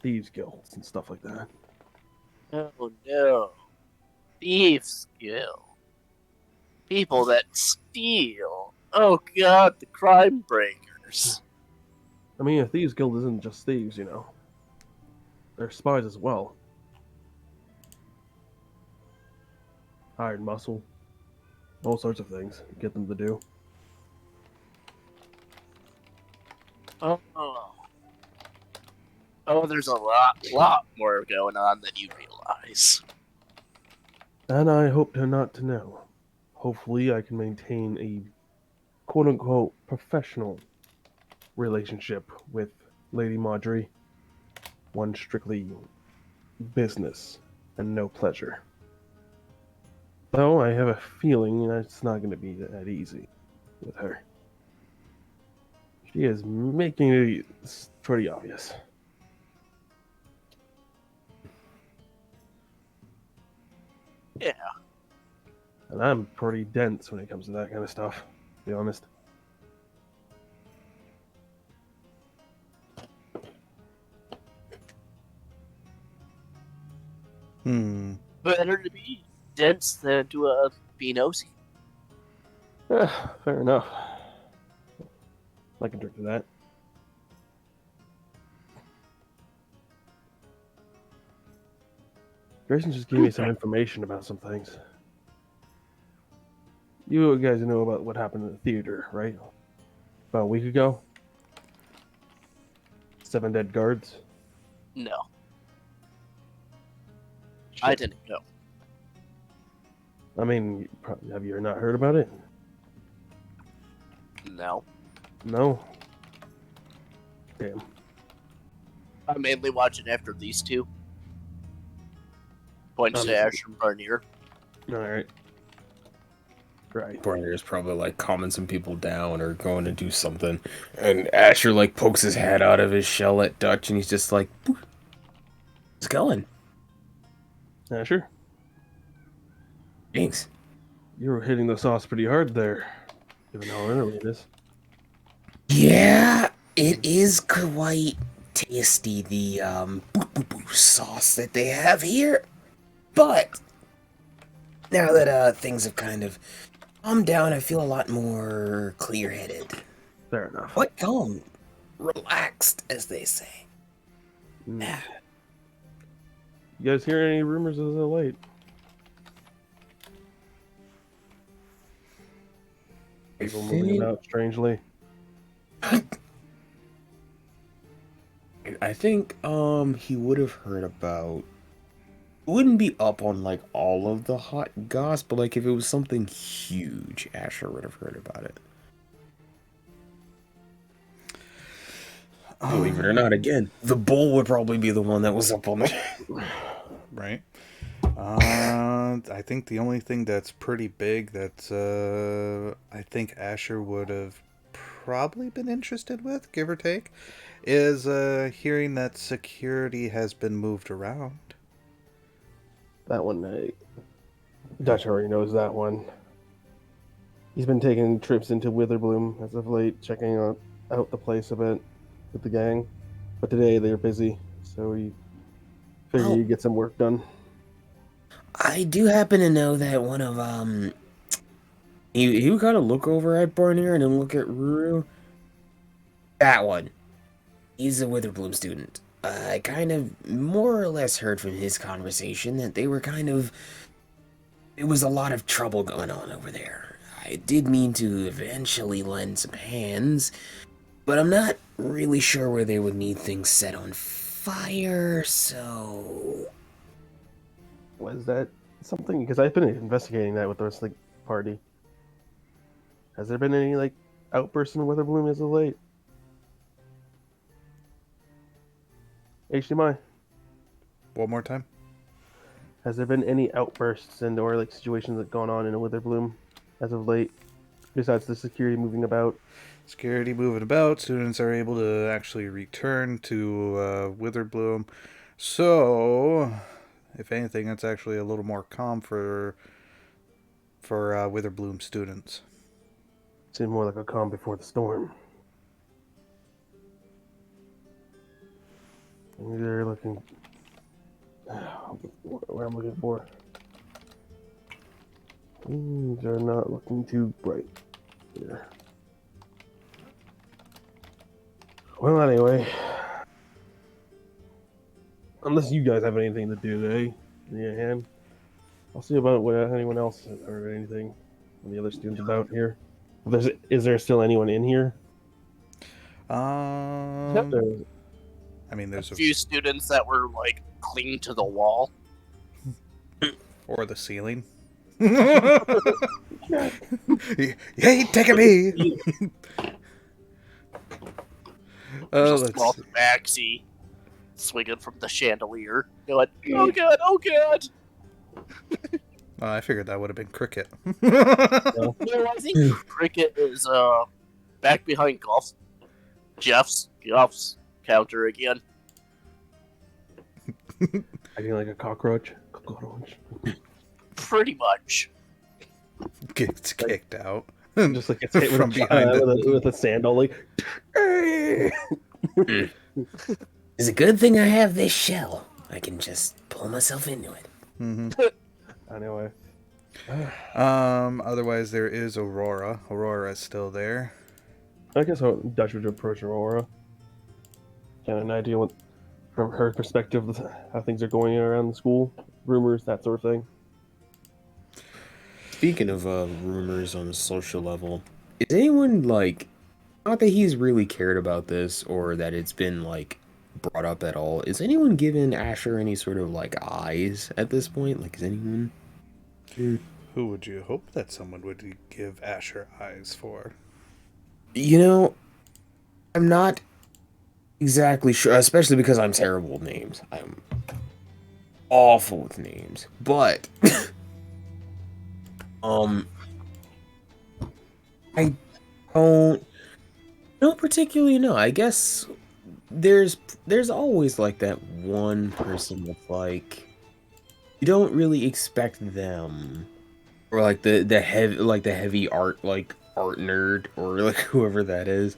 thieves guilds and stuff like that. Oh no. Thieves Guild. People that steal. Oh god, the crime breakers. I mean, a thieves guild isn't just thieves, you know. They're spies as well. Hired muscle. All sorts of things. Get them to do. Oh, there's a lot more going on than you realize. And I hope not to know. Hopefully, I can maintain a quote-unquote professional relationship with Lady Marjorie. One strictly business and no pleasure. Though I have a feeling that it's not going to be that easy with her. She is making it pretty obvious. Yeah. And I'm pretty dense when it comes to that kind of stuff, to be honest. Better to be dense than to be nosy. Fair enough. I can drink to that. Grayson just gave me some information about some things. You guys know about what happened in the theater, right? About a week ago? 7 dead guards? No. I didn't go. I mean, have you not heard about it? No. No? Damn. I'm mainly watching after these two. Points to Ash and Barnier. Alright. Right. Barnier is probably like calming some people down or going to do something. And Asher like pokes his head out of his shell at Dutch and he's just like, it's going. Asher? Thanks. You were hitting the sauce pretty hard there, given how early it is. Yeah, it is quite tasty, the sauce that they have here. But now that things have kind of calmed down, I feel a lot more clear-headed. Fair enough. Quite calm. Relaxed, as they say. You guys hear any rumors of the late? People moving about strangely. I think he would have heard about, wouldn't be up on like all of the hot goss, but like if it was something huge, Asher would have heard about it. Believe it or not, again, the bull would probably be the one that was up on it. Right. I think the only thing that's pretty big that I think Asher would have probably been interested with, give or take, is hearing that security has been moved around. That one, Dutch already knows that one. He's been taking trips into Witherbloom as of late, checking out the place a bit with the gang. But today they're busy, so he figured he'd get some work done. I do happen to know that one of he got to look over at Barnier and then look at Ruru. That one. He's a Witherbloom student. I kind of more or less heard from his conversation that they were it was a lot of trouble going on over there. I did mean to eventually lend some hands, but I'm not really sure where they would need things set on fire, so... Was that something? Because I've been investigating that with the rest of the party. Has there been any, outbursts in Witherbloom as of late? HDMI. One more time. Has there been any outbursts or situations that gone on in a Witherbloom as of late? Besides the security moving about? Security moving about. Students are able to actually return to Witherbloom. So, if anything, it's actually a little more calm for Witherbloom students. Seemed more like a calm before the storm. They're looking... Where I'm looking for. Things are not looking too bright here. Well, anyway. Unless you guys have anything to do today, in your hand, I'll see about what anyone else has heard anything from the other students about here. Is there still anyone in here? There's I mean, there's A few students that were like clinging to the wall. or the ceiling. Yay, take a me. There's a Let's small see. tabaxi swinging from the chandelier. Going, oh god, oh god. Oh, I figured that would have been Cricket. No, I think Cricket is back behind Jeff's counter again. acting like a cockroach. Pretty much. Gets kicked out. Just like it's hit From behind it. with a sandal, like. It's a good thing I have this shell. I can just pull myself into it. Anyway. Otherwise, there is Aurora. Aurora is still there. I guess how Dutch would approach Aurora. Get an idea what, from her perspective, how things are going around the school, rumors, that sort of thing. Speaking of rumors on a social level, is anyone like, not that he's really cared about this or that it's been like brought up at all, is anyone giving Asher any sort of like eyes at this point? Like, is anyone? Who would you hope that someone would give Asher eyes for? You know, I'm not exactly sure, especially because I'm terrible with names. I'm awful with names, but I don't particularly know. I guess there's always like that one person that's like you don't really expect them, or like the heavy art nerd or like whoever that is.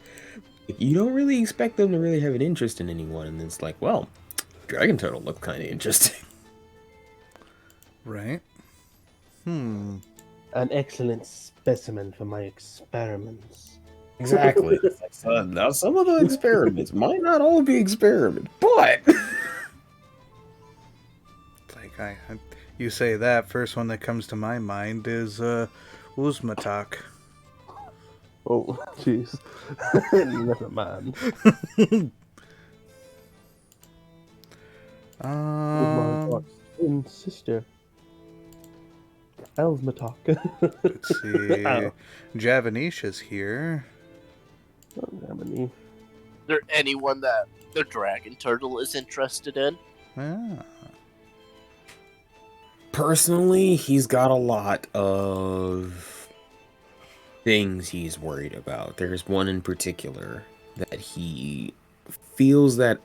You don't really expect them to really have an interest in anyone, and it's like, well, Dragon Turtle looked kind of interesting. Right? An excellent specimen for my experiments. Exactly. Now some of the experiments might not all be experiments, but Like you say that, first one that comes to my mind is Uzmatak. Oh, jeez. Never mind. My twin sister. Elvmatok. Let's see. Javanish is here. Javani. Is there anyone that the Dragon Turtle is interested in? Ah. personally, he's got a lot of things he's worried about. There's one in particular that he feels that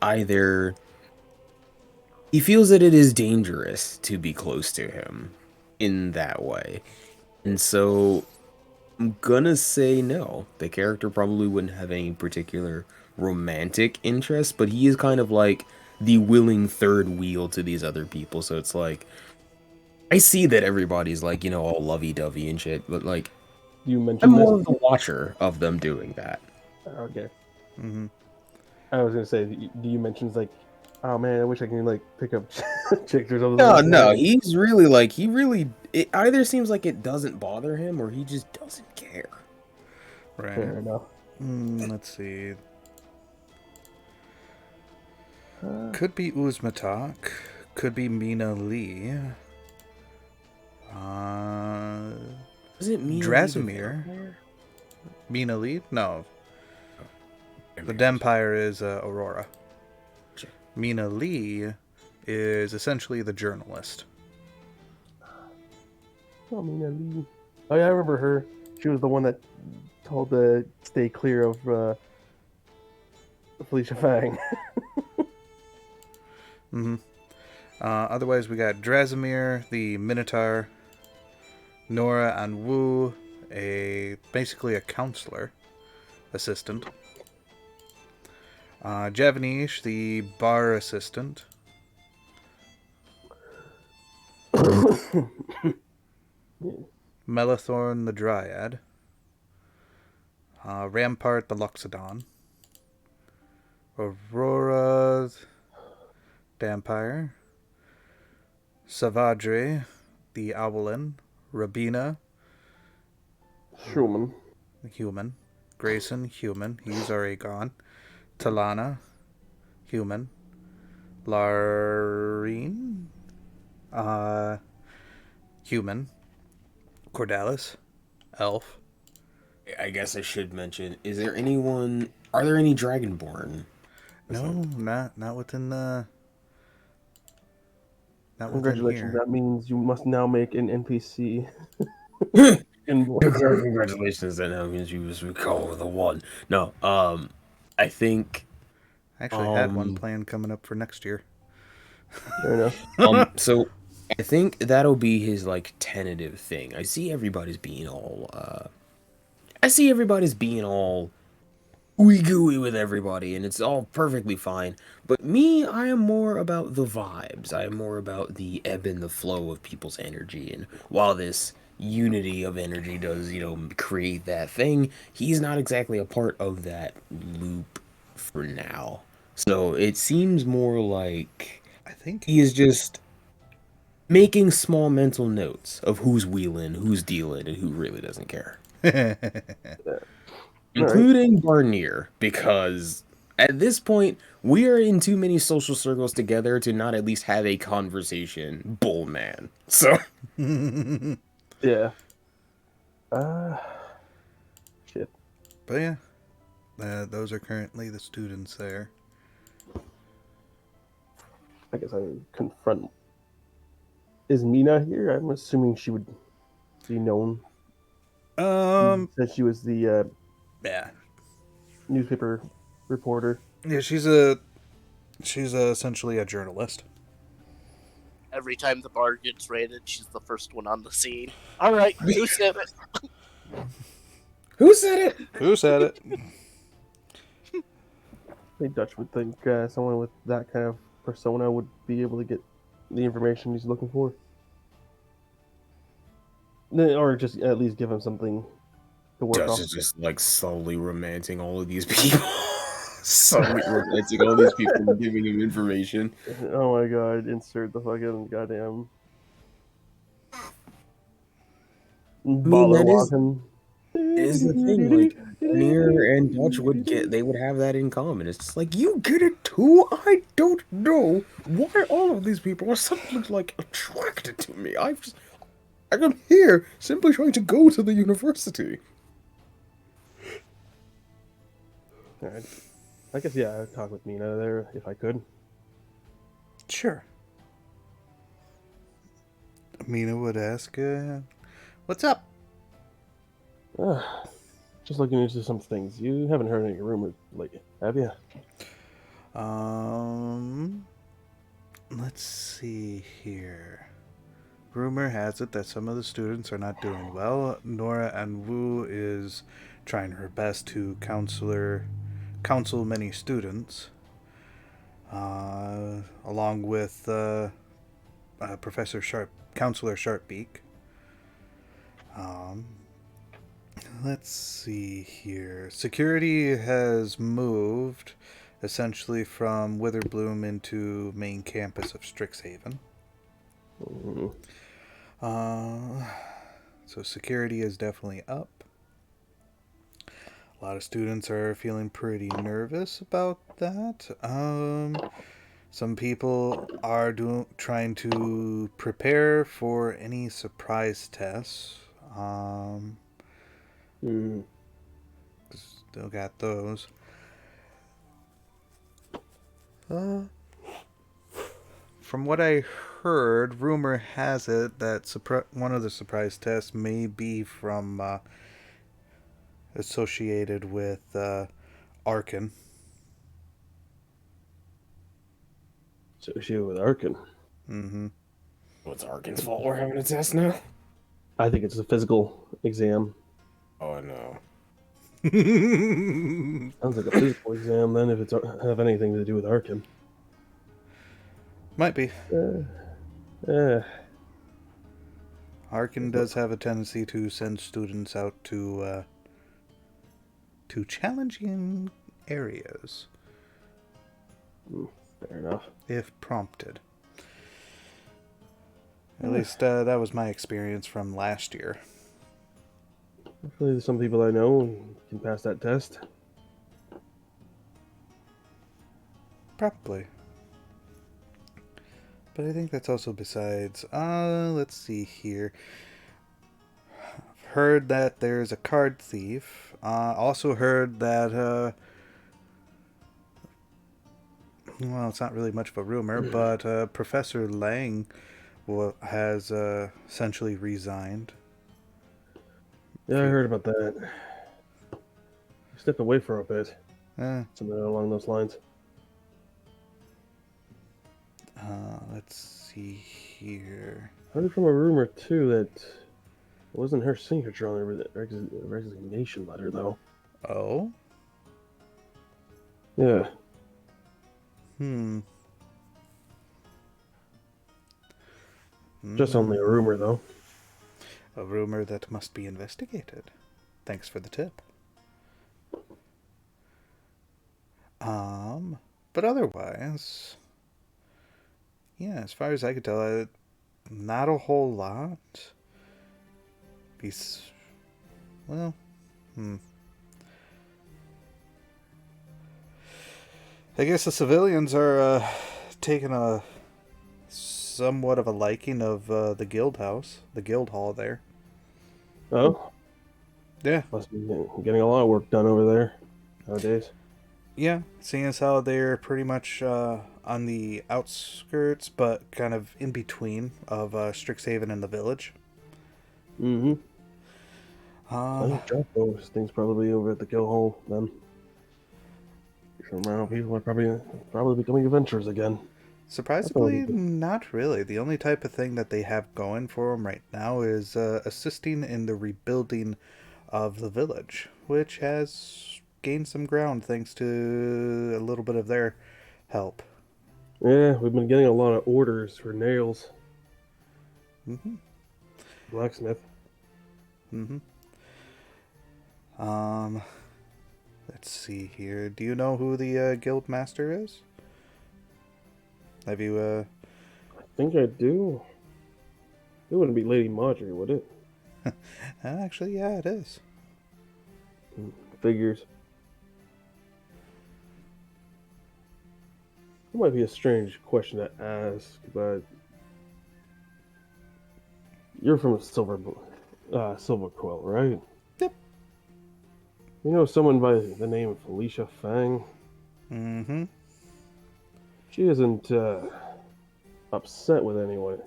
it is dangerous to be close to him in that way. And so I'm gonna say no. The character probably wouldn't have any particular romantic interest, but he is kind of like the willing third wheel to these other people. So it's like, I see that everybody's like, all lovey-dovey and shit, but like, You I'm mentioned more this. of the watcher of them doing that. Okay. Mm-hmm. I was gonna say, do you mention like, oh man, I wish I can like pick up chicks or something? No, he's really like, it either seems like it doesn't bother him or he just doesn't care. Right. Fair enough. Let's see. Could be Uzmatak. Could be Mina Lee. Does it mean Drasimir. Mina Lee? No. The Dempire is Aurora. Sure. Mina Lee is essentially the journalist. Oh, Mina Lee. Oh yeah, I remember her. She was the one that told to stay clear of Felicia Fang. Mm-hmm. Otherwise, we got Drasimir, the Minotaur, Nora and Wu, basically a counselor assistant. Javanish, the bar assistant. Melathorn, the Dryad. Rampart, the Loxodon. Aurora, Dampire. Savadre, the Owlin. Rabina, Schumann. human. Grayson, human. He's already gone. Talana, human. Larine, human. Cordalis, elf. I guess I should mention, are there any Dragonborn? No, not within the. Not within Congratulations. here. That means you must now make an NPC. Congratulations, that now means you must recall the one. No, I think, I actually had one plan coming up for next year. Fair enough. so I think that'll be his, like, tentative thing. I see everybody's being all ooey gooey with everybody, and it's all perfectly fine. But me, I am more about the vibes. I am more about the ebb and the flow of people's energy. And while this unity of energy does, create that thing, he's not exactly a part of that loop for now. So it seems more like I think he is just making small mental notes of who's wheeling, who's dealing, and who really doesn't care. Including Barnier, because at this point, we are in too many social circles together to not at least have a conversation, bull man. So, Yeah. Shit. But yeah, those are currently the students there. I guess I would confront. Is Mina here? I'm assuming she would be known. Since she was the Yeah, newspaper reporter. yeah, she's essentially a journalist. Every time the bar gets raided, she's the first one on the scene. All right, who said it? who said it? Who said it? I think Dutch would think someone with that kind of persona would be able to get the information he's looking for. Or just at least give him something to work off. Dutch is just like slowly romancing all of these people. Slowly romancing all these people and giving him information. Oh my god, insert the fucking goddamn baller walking. Is the thing, like, Barnier and Dutch they would have that in common. It's just like, you get it too? I don't know why all of these people are suddenly, like, attracted to me. I'm here simply trying to go to the university. Alright. I guess, yeah, I'd talk with Mina there if I could. Sure. Mina would ask, "What's up?" Just looking into some things. You haven't heard any rumors lately, have you? Let's see here. Rumor has it that some of the students are not doing well. Nora and Wu is trying her best to counsel many students, along with Counselor Sharpbeak. Let's see here. Security has moved essentially from Witherbloom into main campus of Strixhaven. So security is definitely up. A lot of students are feeling pretty nervous about that. Some people are trying to prepare for any surprise tests. Still got those. From what I heard, rumor has it that one of the surprise tests may be from associated with Arkan. Associated with Arkan? Mm-hmm. What's Arkan's fault we're having a test now? I think it's a physical exam. Oh, no. Sounds like a physical exam then, if it's have anything to do with Arkan. Might be. Arkan does have a tendency to send students out to challenging areas. Fair enough. If prompted. At least that was my experience from last year. Hopefully there's some people I know can pass that test. Probably. But I think that's also besides. Let's see here. I've heard that there's a card thief. Also heard that, well, it's not really much of a rumor, but Professor Lang has essentially resigned. Yeah, I heard about that. Stepped away for a bit. Something along those lines. Let's see here. I heard from a rumor, too, that it wasn't her signature on the resignation letter, though. Oh? Yeah. Just only a rumor, though. A rumor that must be investigated. Thanks for the tip. But otherwise, yeah, as far as I could tell, not a whole lot. Well, I guess the civilians are taking a somewhat of a liking of the guild house, the guild hall there. Oh? Yeah. Must be getting a lot of work done over there nowadays. Yeah, seeing as how they're pretty much on the outskirts, but kind of in between of Strixhaven and the village. Mm-hmm. I think those things probably over at the Guild Hall then. Some amount of people are probably becoming adventurers again. Surprisingly, not really. The only type of thing that they have going for them right now is assisting in the rebuilding of the village, which has gained some ground thanks to a little bit of their help. Yeah, we've been getting a lot of orders for nails. Mm-hmm. Blacksmith. Mm-hmm. Let's see here. Do you know who the guild master is? Have you, I think I do. It wouldn't be Lady Marjorie, would it? Actually, yeah, it is. Figures. It might be a strange question to ask, but you're from Silver Quill, right? Yep. You know someone by the name of Felicia Fang? Mm-hmm. She isn't upset with anyone,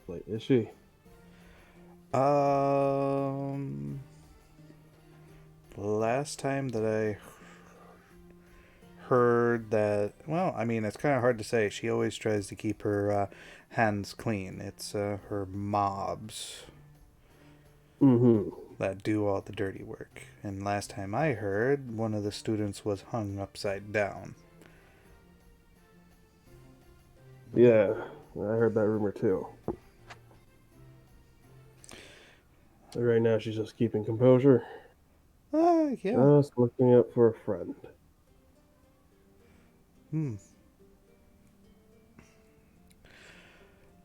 like, is she? Last time that I heard that, well, I mean, it's kind of hard to say. She always tries to keep her hands clean. It's her mobs that do all the dirty work. And last time I heard, one of the students was hung upside down. Yeah, I heard that rumor too. But right now she's just keeping composure. Yeah. Just looking out for a friend.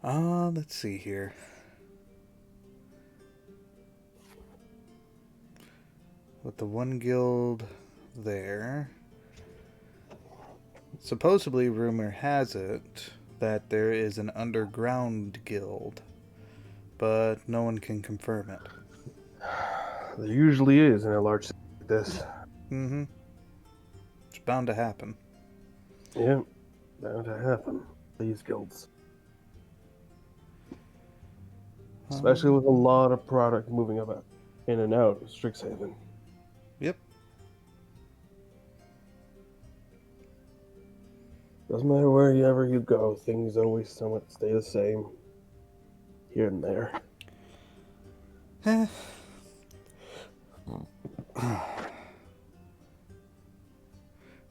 Let's see here. With the one guild there, supposedly rumor has it that there is an underground guild, but no one can confirm it. There usually is in a large city like this. Mm-hmm. It's bound to happen. Yeah, bound to happen. These guilds. Especially with a lot of product moving up in and out of Strixhaven. Yep. Doesn't matter wherever you go, things always somewhat stay the same. Here and there.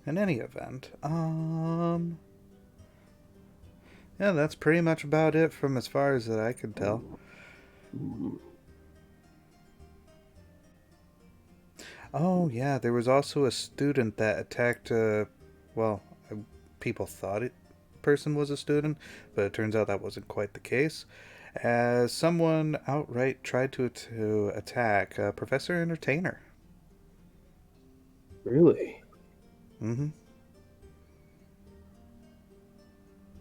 In any event, yeah, that's pretty much about it from as far as that I could tell. Oh, yeah, there was also a student that attacked, people thought a person was a student, but it turns out that wasn't quite the case, as someone outright tried to attack Professor Entertainer. Really? Mm-hmm.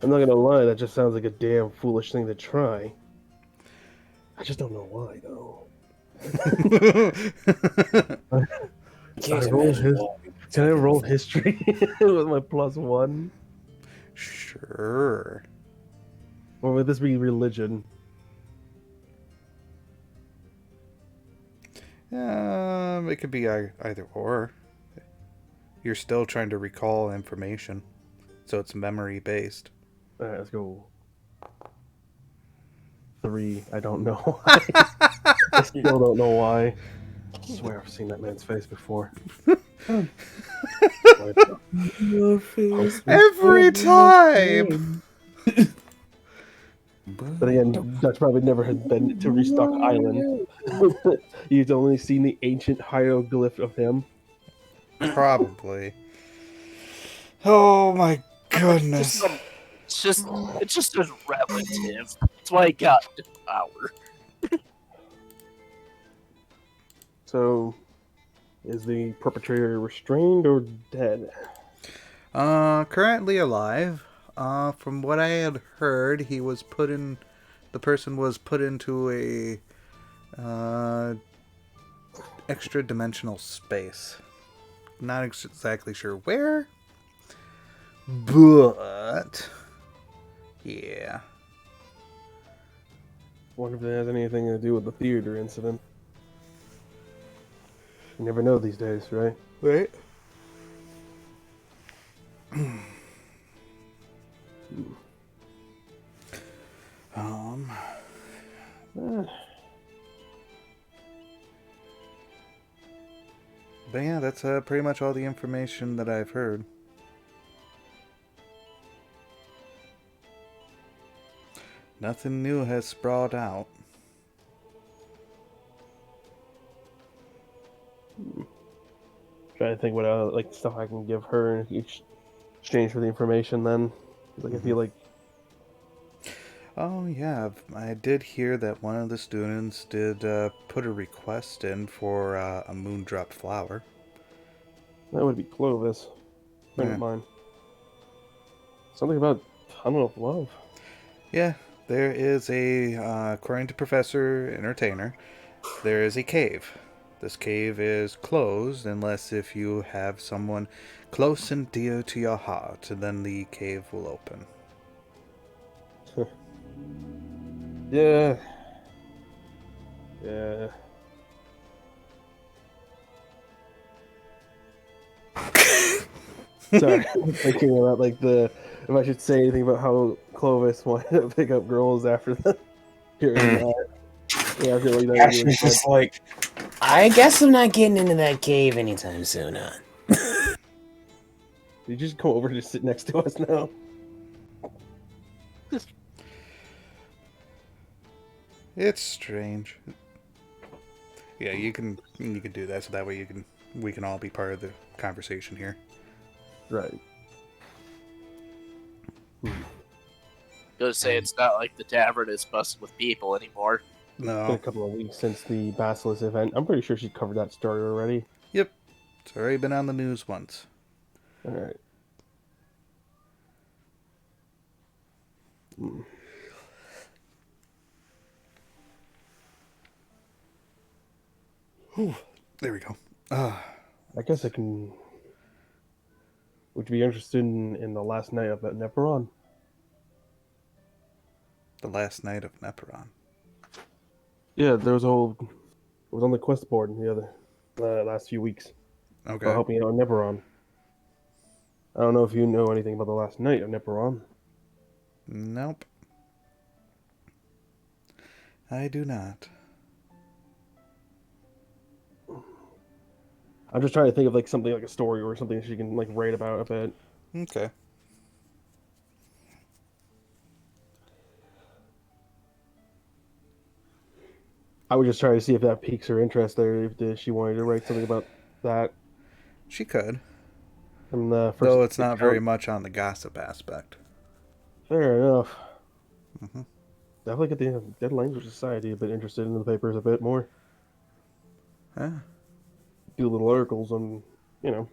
I'm not gonna lie, that just sounds like a damn foolish thing to try. I just don't know why, though. Can't I roll imagine his. why. Can I roll history with my +1? Sure. Or would this be religion? It could be either or. You're still trying to recall information, so it's memory based. Alright, let's go. 3. I don't know why. I still don't know why. I swear I've seen that man's face before. Every time! But again, Dutch probably never had been to Restock Island. You've only seen the ancient hieroglyph of him. Probably. Oh my goodness. It's just a relative. That's why I got the power. So, is the perpetrator restrained or dead? Currently alive. From what I had heard, the person was put into a, extra dimensional space. Not exactly sure where, but yeah. Wonder if it has anything to do with the theater incident. You never know these days, right? Right. But yeah, that's pretty much all the information that I've heard. Nothing new has sprawled out. Trying to think what like stuff I can give her in exchange for the information. Then, like I feel like Oh yeah, I did hear that one of the students did put a request in for a moondrop flower. that would be Clovis, friend of Yeah. mine. Something about tunnel of love. Yeah, there is according to Professor Entertainer, there is a cave. This cave is closed unless if you have someone close and dear to your heart, and then the cave will open. Yeah. Yeah. Sorry, I'm thinking about like if I should say anything about how Clovis wanted to pick up girls after the hearing that. Yeah, I feel like that would be Ashley's really just good. like, I guess I'm not getting into that cave anytime soon, huh? Did you just come over to sit next to us now? It's strange. Yeah, you can do that so that way we can all be part of the conversation here. Right. Gonna say it's not like the tavern is busted with people anymore. It's been a No. couple of weeks since the Basilisk event. I'm pretty sure she covered that story already. Yep. It's already been on the news once. Alright. There we go. I guess I can. Would you be interested in the last night of that Neperon? The last night of Neperon. Yeah, there was a whole. It was on the quest board last few weeks. Okay. About helping out on Neperon. I don't know if you know anything about the last night of Neperon. Nope. I do not. I'm just trying to think of like something like a story or something she can like write about a bit. Okay. I would just try to see if that piques her interest there. If she wanted to write something about that. She could. From the first Though it's not account. very much on the gossip aspect. Fair enough. Mm-hmm. Definitely get the Dead Language Society a bit interested in the papers a bit more. Yeah. Do little articles on, you know,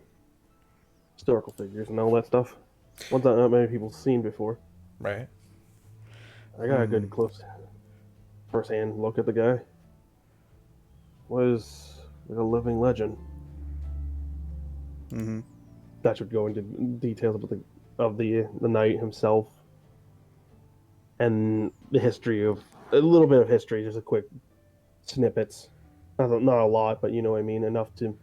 historical figures and all that stuff. Ones that not many people have seen before. Right. I got a good close first-hand look at the guy. Was like a living legend. Mm-hmm. That should go into details of the knight himself and the history of a little bit of history, just a quick snippets. Not a lot, but you know what I mean, enough to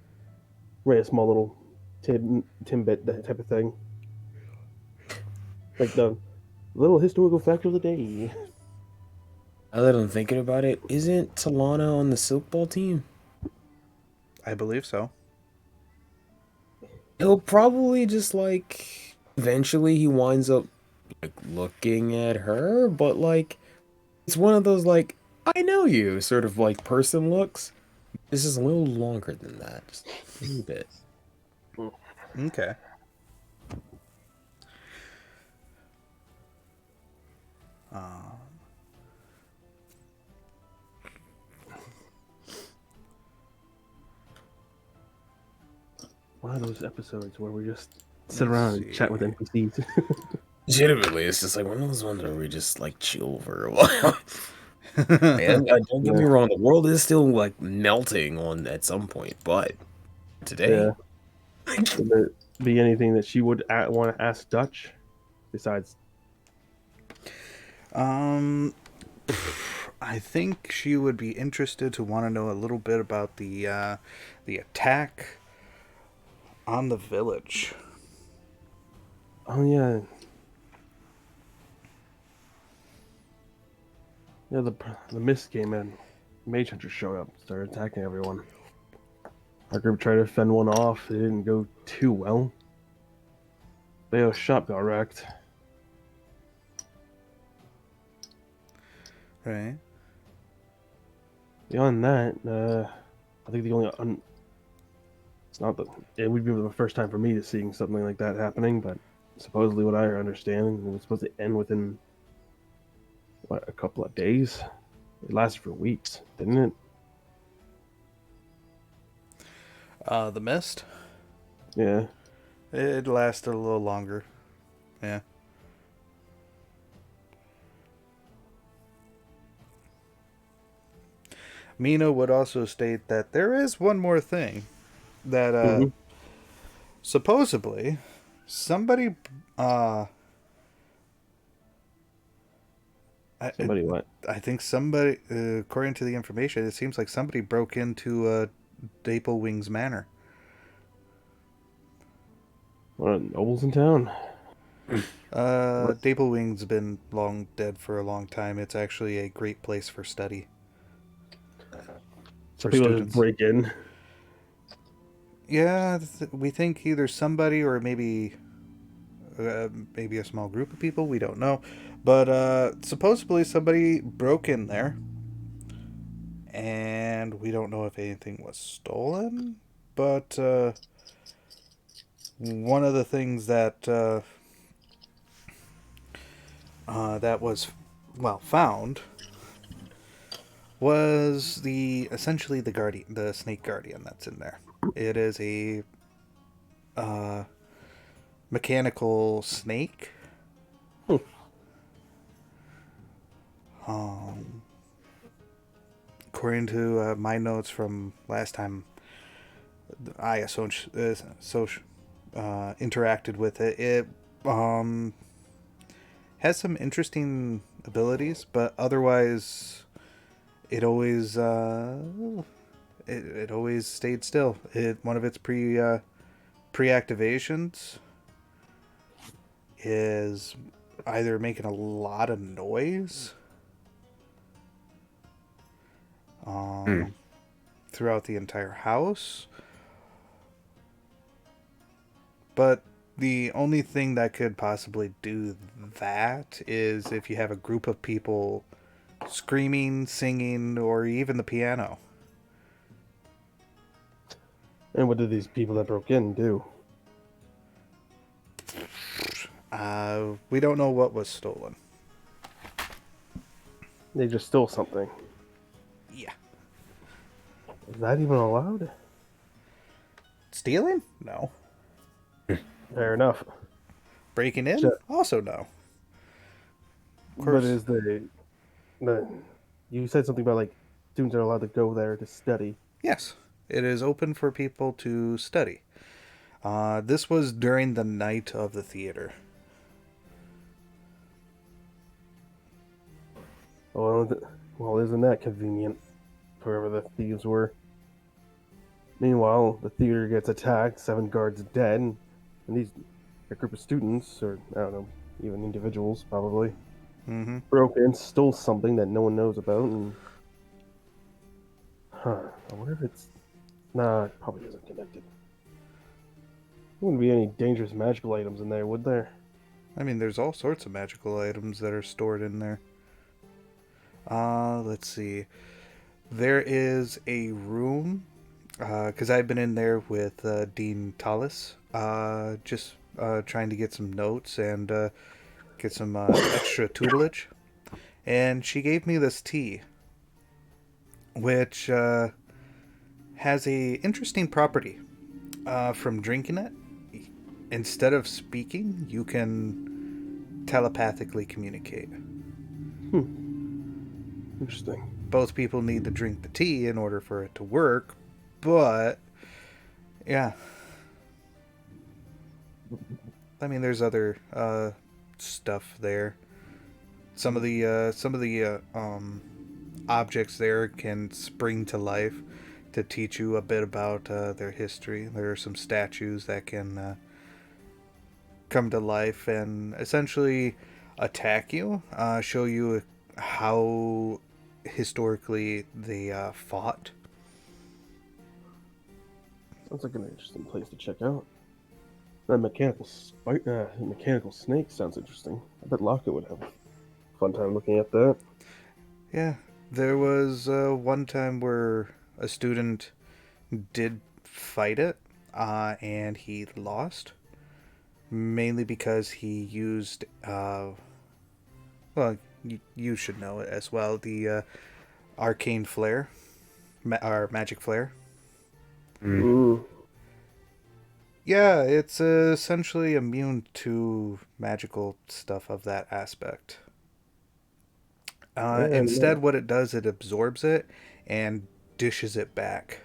write a small little tidbit, that type of thing. Like the little historical fact of the day. Now that I'm thinking about it, isn't Talana on the Silk Ball team? I believe so. He'll probably just like eventually he winds up like looking at her, but like it's one of those like I know you sort of like person looks. This is a little longer than that, just a little bit. Okay. One of those episodes where we just sit Let's around and chat with see. NPCs. Legitimately, it's just like one of those ones where we just like chill for a while. Man, don't get me wrong, the world is still like melting on at some point, but today, Yeah. Would there be anything that she would want to ask Dutch besides? I think she would be interested to want to know a little bit about the attack on the village. Oh yeah, yeah. The mist came in. Mage hunters showed up, started attacking everyone. Our group tried to fend one off. It didn't go too well. Theo's shop got wrecked. Right. Beyond that, I think the only it's not the it would be the first time for me to seeing something like that happening, but supposedly what I understand, it was supposed to end within a couple of days. It lasted for weeks, didn't it? The mist. Yeah. It lasted a little longer. Yeah. Mina would also state that there is one more thing that supposedly somebody Somebody what? I think somebody according to the information it seems like somebody broke into Daplewing's manor. One of the nobles in town. Daplewing's been long dead for a long time. It's actually a great place for study. So For people students. just break in. Yeah, we think either somebody or maybe a small group of people. We don't know, but supposedly somebody broke in there, and we don't know if anything was stolen. But one of the things that that was found was essentially the snake guardian that's in there. It is a mechanical snake. According to my notes from last time I interacted with it, it has some interesting abilities, but otherwise it always it always stayed still. One of its pre-activations is either making a lot of noise throughout the entire house, but the only thing that could possibly do that is if you have a group of people screaming, singing, or even the piano. And what did these people that broke in do? We don't know what was stolen. They just stole something. Yeah. Is that even allowed? Stealing? No. Fair enough. Breaking in? Sure. Also no. Of course. But is the you said something about like students are allowed to go there to study. Yes, it is open for people to study. This was during the night of the theater. Well, isn't that convenient? Whoever the thieves were. Meanwhile, the theater gets attacked, 7 guards dead, and a group of students, or I don't know, even individuals probably, Mm-hmm. broke in, stole something that no one knows about, and I wonder if it's nah, it probably isn't connected. There wouldn't be any dangerous magical items in there, would there? I mean, there's all sorts of magical items that are stored in there. Let's see. There is a room, because I've been in there with Dean Tallis, just trying to get some notes and get some extra tutelage. And she gave me this tea, which has a interesting property. From drinking it, instead of speaking, you can telepathically communicate. Interesting. Both people need to drink the tea in order for it to work, but yeah. I mean, there's other stuff there. Some of the objects there can spring to life to teach you a bit about their history. There are some statues that can come to life and essentially attack you, show you how historically they fought. Sounds like an interesting place to check out. That mechanical snake sounds interesting. I bet Lockett would have a fun time looking at that. Yeah, there was one time where a student did fight it, and he lost, mainly because he used, well, you should know it as well, the arcane flare, or magic flare. Ooh. Yeah, it's essentially immune to magical stuff of that aspect. Instead, what it does, it absorbs it and dishes it back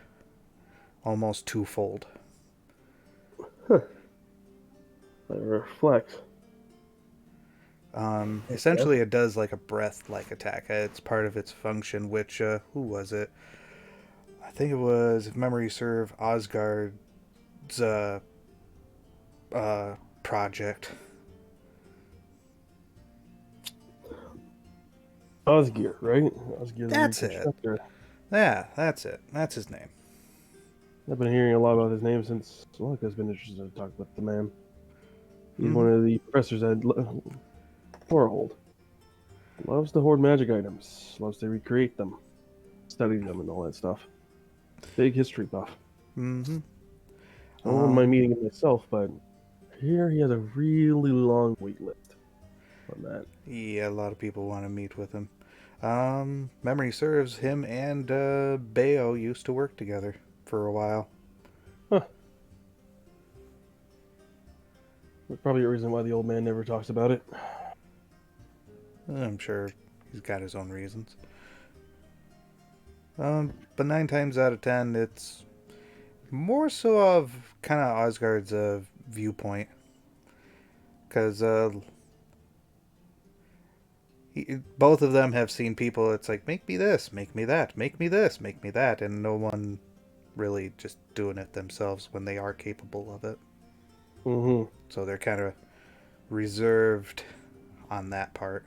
almost twofold. That reflects. Essentially, it does like a breath-like attack. It's part of its function, which, who was it? I think it was, if memory serve, Osgard's project. Osgear, right? Osgear. That's it. Yeah, that's it. That's his name. I've been hearing a lot about his name since Lockett's been interested to talk about the man. He's one of the professors at Horhold. Loves to hoard magic items. Loves to recreate them, study them, and all that stuff. Big history buff. Mm-hmm. I don't mind meeting him myself, but here he has a really long wait list on that. Yeah, a lot of people want to meet with him. Memory serves, him and Bayo used to work together for a while. Huh. That's probably a reason why the old man never talks about it. I'm sure he's got his own reasons. But 9 times out of 10, it's more so of kind of Osgard's viewpoint. Because both of them have seen people, it's like, make me this, make me that, make me this, make me that, and no one really just doing it themselves when they are capable of it. Mm-hmm. So they're kind of reserved on that part.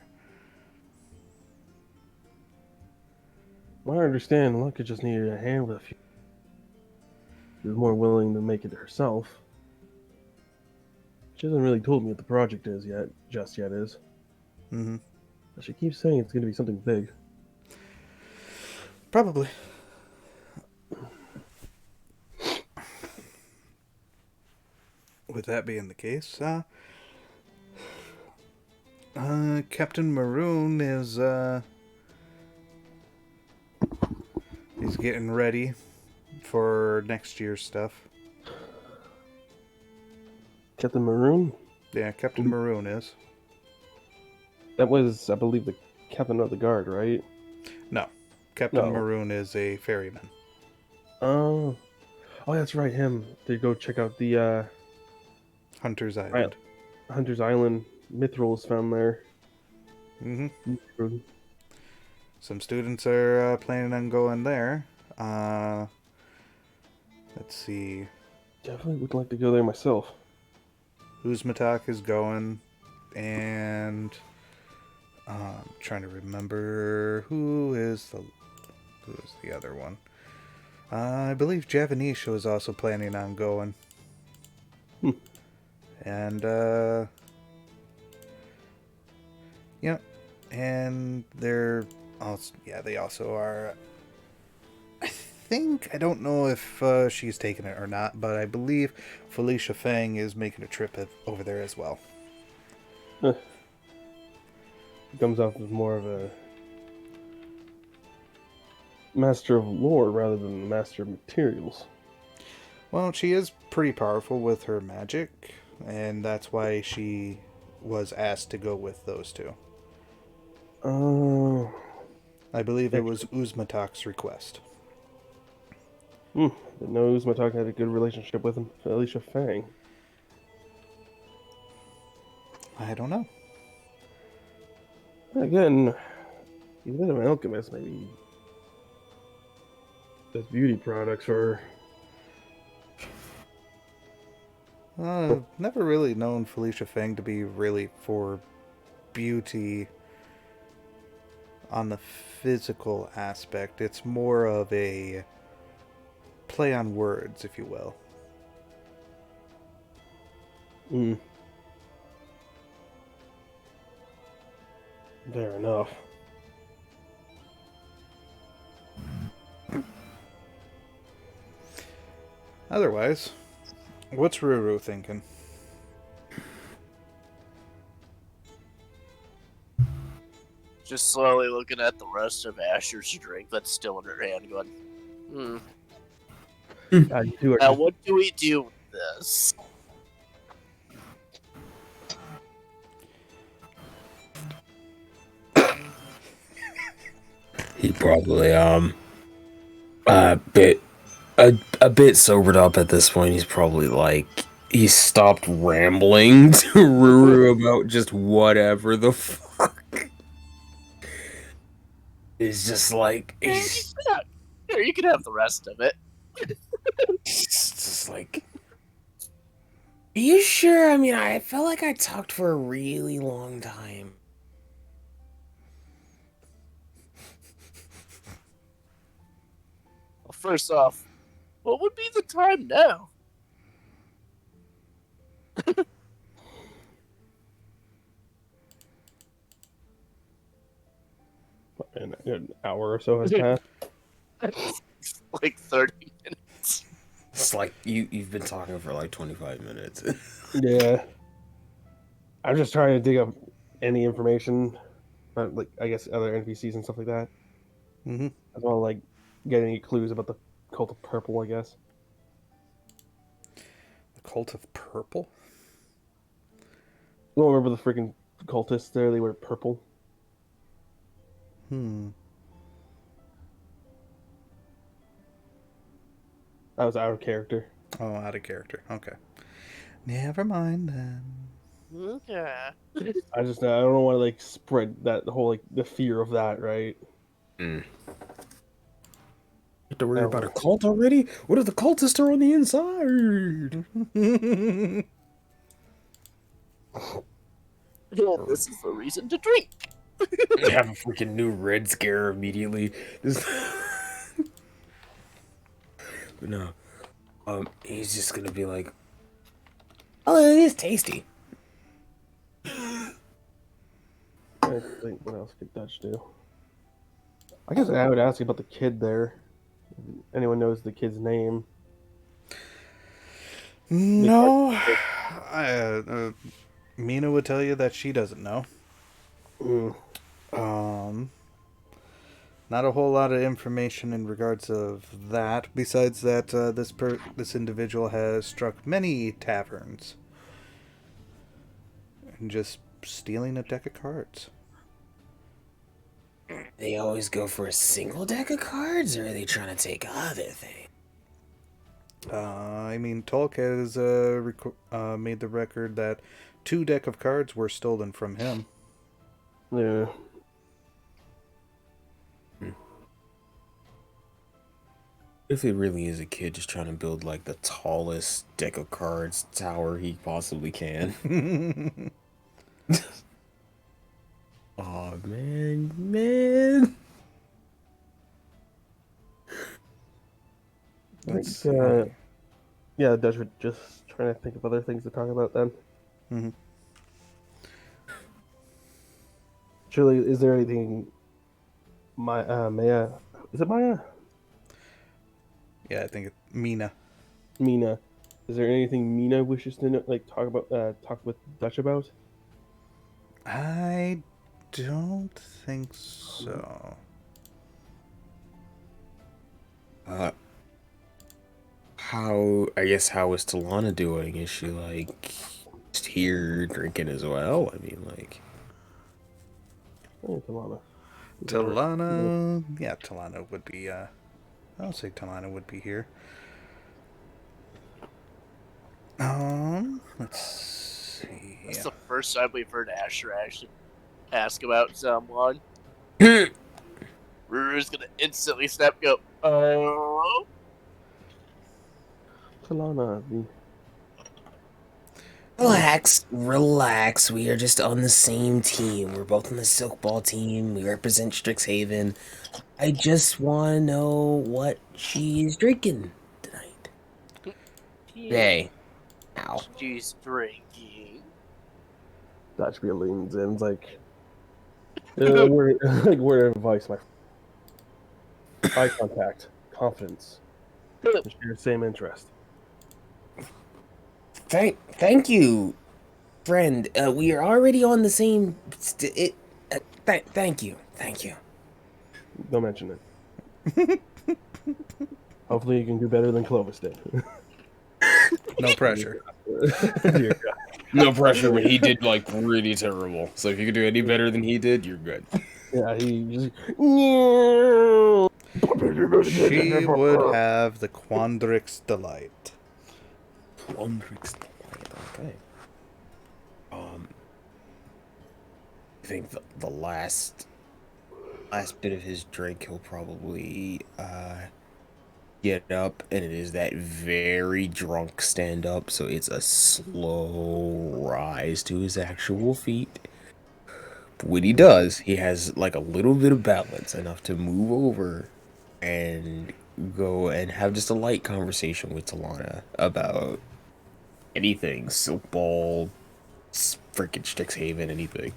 I understand Lockett just needed a hand with a few. She was more willing to make it herself. She hasn't really told me what the project is yet, is. Mm-hmm. But she keeps saying it's going to be something big. Probably. With that being the case, Captain Maroon is he's getting ready for next year's stuff. Captain Maroon? Yeah, Captain Maroon is. That was, I believe, the captain of the guard, right? No. Captain No. Maroon is a ferryman. Oh, that's right. Him to go check out the Hunter's Island. Hunter's Island. Mithril is found there. Mm-hmm. Some students are planning on going there. Let's see. Definitely would like to go there myself. Uzmatak is going, and I'm trying to remember who is the other one. I believe Javanisha was also planning on going. And yeah, and they're also, they also are. I don't know if she's taking it or not, but I believe Felicia Fang is making a trip over there as well. Comes off as more of a master of lore rather than a master of materials. Well, she is pretty powerful with her magic, and that's why she was asked to go with those two. I believe it was Uzmatak's request. Didn't know Uzmatak had a good relationship with him. Felicia Fang. I don't know. Again, he's a bit of an alchemist, maybe. Does beauty products for. Never really known Felicia Fang to be really for beauty on the physical aspect. It's more of a play on words, if you will. Fair enough. Otherwise, what's Ruru thinking? Just slowly looking at the rest of Asher's drink that's still in her hand, going, Now, what do we do with this? He probably a bit sobered up at this point. He's probably like he stopped rambling to Ruru about just whatever the fuck. He's just like Here, you can have the rest of it. It's just like, are you sure? I mean, I felt like I talked for a really long time. Well, first off, what would be the time now? An hour or so has passed. Like 30 minutes. It's like you've been talking for like 25 minutes. Yeah. I'm just trying to dig up any information about, like, I guess, other NPCs and stuff like that. Mm-hmm. As well, like, get any clues about the Cult of Purple, I guess. The Cult of Purple? You don't remember the freaking cultists there? They were purple. That was out of character. Oh, out of character. Okay. Never mind then. Okay. I don't want to, like, spread that whole, like, the fear of that, right? You have to worry about a cult already? What if the cultists are on the inside? Yeah, this is the reason to drink. Have a freaking new red scare immediately. But no. He's just gonna be like, oh, it is tasty. I think what else could Dutch do? I guess I would ask you about the kid there. If anyone knows the kid's name? No. Mina would tell you that she doesn't know. Not a whole lot of information in regards of that, besides that this individual has struck many taverns and just stealing a deck of cards. They always go for a single deck of cards, or are they trying to take other things? I mean, Tolk has made the record that 2 deck of cards were stolen from him. Yeah. If it really is a kid just trying to build like the tallest deck of cards tower he possibly can. Oh man. Let's see. Yeah, Dutch, we're just trying to think of other things to talk about then. Mm-hmm. Surely, is there anything Maya? Is it Maya? Yeah, I think it's Mina. Mina. Is there anything Mina wishes to know, like talk with Dutch about? I don't think so. How is Talana doing? Is she like just here drinking as well? I mean, like, Hey, Talana. Talana, yeah, Talana would be. I'll say Talana would be here. Let's see. That's the first time we've heard Asher actually ask about someone. Ruru's gonna instantly snap and go, oh. Talana. relax. We are just on the same team. We're both on the Silk Ball team. We represent Strixhaven. I just want to know what she's drinking tonight. Hey, ow. She's drinking. Dutch leans in, it's like, word of advice, my friend. Eye contact, confidence, share the same interest. Thank you, friend. We are already on the same. Thank you. Don't mention it. Hopefully, you can do better than Clovis did. No pressure. Dear God. No pressure, but he did like really terrible. So if you could do any better than he did, you're good. Yeah, he just. She would have the Quandrix Delight. Okay. I think the last bit of his drink, he'll probably get up, and it is that very drunk stand up. So it's a slow rise to his actual feet. But when he does, he has like a little bit of balance enough to move over and go and have just a light conversation with Talana about anything, Silk Ball, freaking Strixhaven, anything.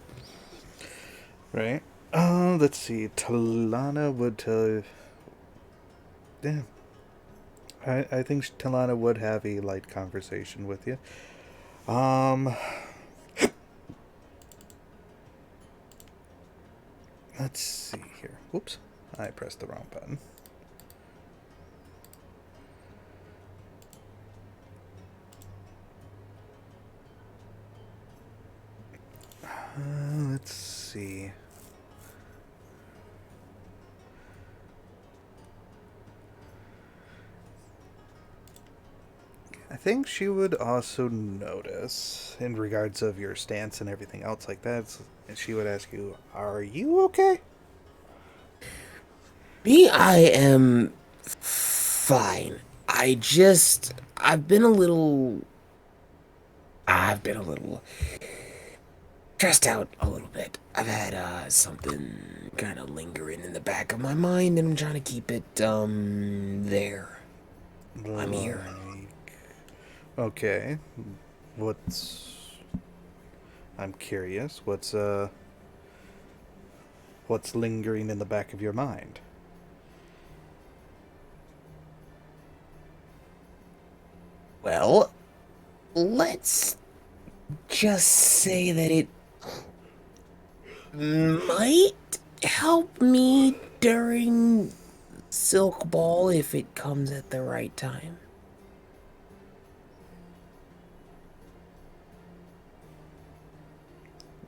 Right? Let's see. Talana would tell. Damn. I think Talana would have a light conversation with you. Let's see here. Whoops. I pressed the wrong button. Let's see. I think she would also notice, in regards of your stance and everything else like that, and she would ask you, "Are you okay?" Me, I am fine. I've been a little stressed out a little bit. I've had something kind of lingering in the back of my mind, and I'm trying to keep it there. I'm here. Okay. I'm curious. What's lingering in the back of your mind? Well, let's just say that it might help me during Silk Ball if it comes at the right time.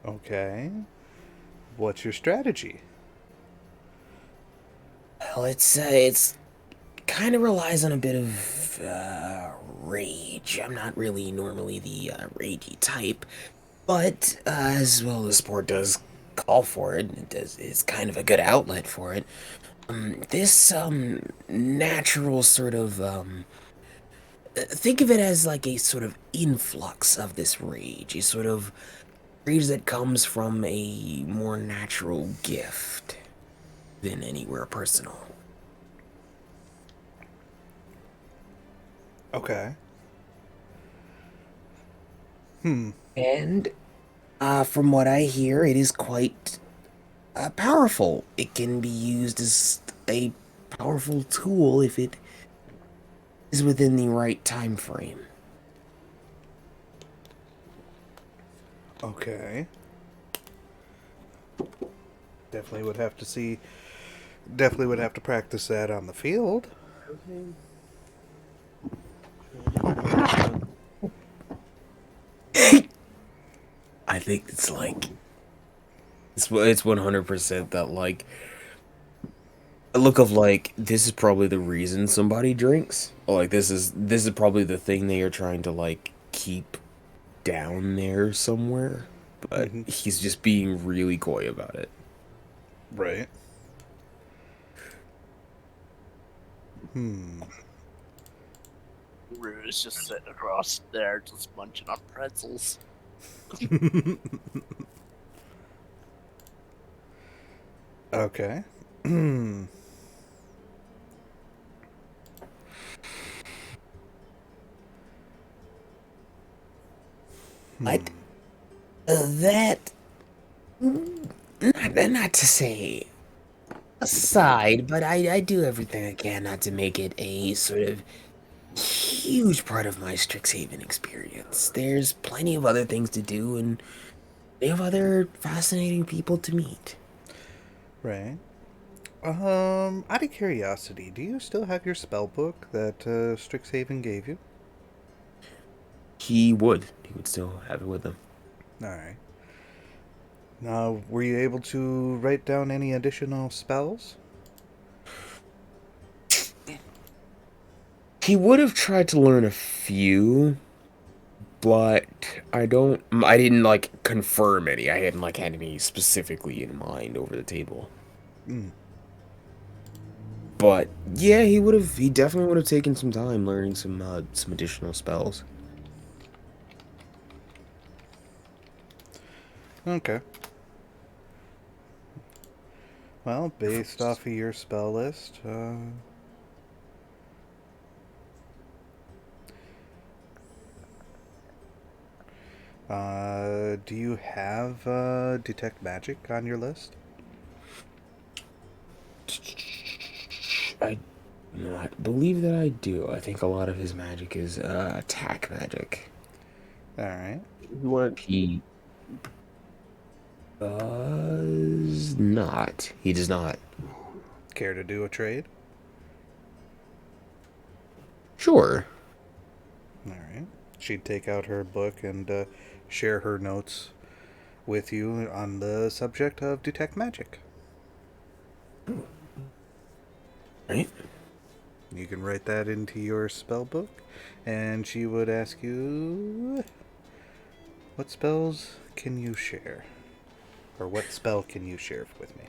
Okay. What's your strategy? Well, it's kind of relies on a bit of rage. I'm not really normally the ragey type, but as well as sport does call for it, it's kind of a good outlet for it. This natural sort of think of it as like a sort of influx of this rage, a sort of rage that comes from a more natural gift than anywhere personal. Okay. And from what I hear, it is quite powerful. It can be used as a powerful tool if it is within the right time frame. Okay. Definitely would have to see. Definitely would have to practice that on the field. I think it's like it's 100% that like a look of like this is probably the reason somebody drinks. Or like this is probably the thing they are trying to like keep down there somewhere. But he's just being really coy about it. Right. Rue's just sitting across there, just munching on pretzels. Okay. But that not to say aside, but I do everything I can not to make it a sort of huge part of my Strixhaven experience. There's plenty of other things to do, and they have other fascinating people to meet. Right. Out of curiosity, do you still have your spell book that Strixhaven gave you? He would still have it with him. Alright. Now, were you able to write down any additional spells? He would have tried to learn a few, but I didn't like confirm any. I hadn't like had any specifically in mind over the table. But yeah, he definitely would have taken some time learning some additional spells. Okay. Well, based off of your spell list, do you have Detect Magic on your list? I believe that I do. I think a lot of his magic is attack magic. Alright. You want He does not. He does not. Care to do a trade? Sure. Alright. She'd take out her book and share her notes with you on the subject of Detect Magic. Right? You can write that into your spell book, and she would ask you, what spells can you share? Or what spell can you share with me?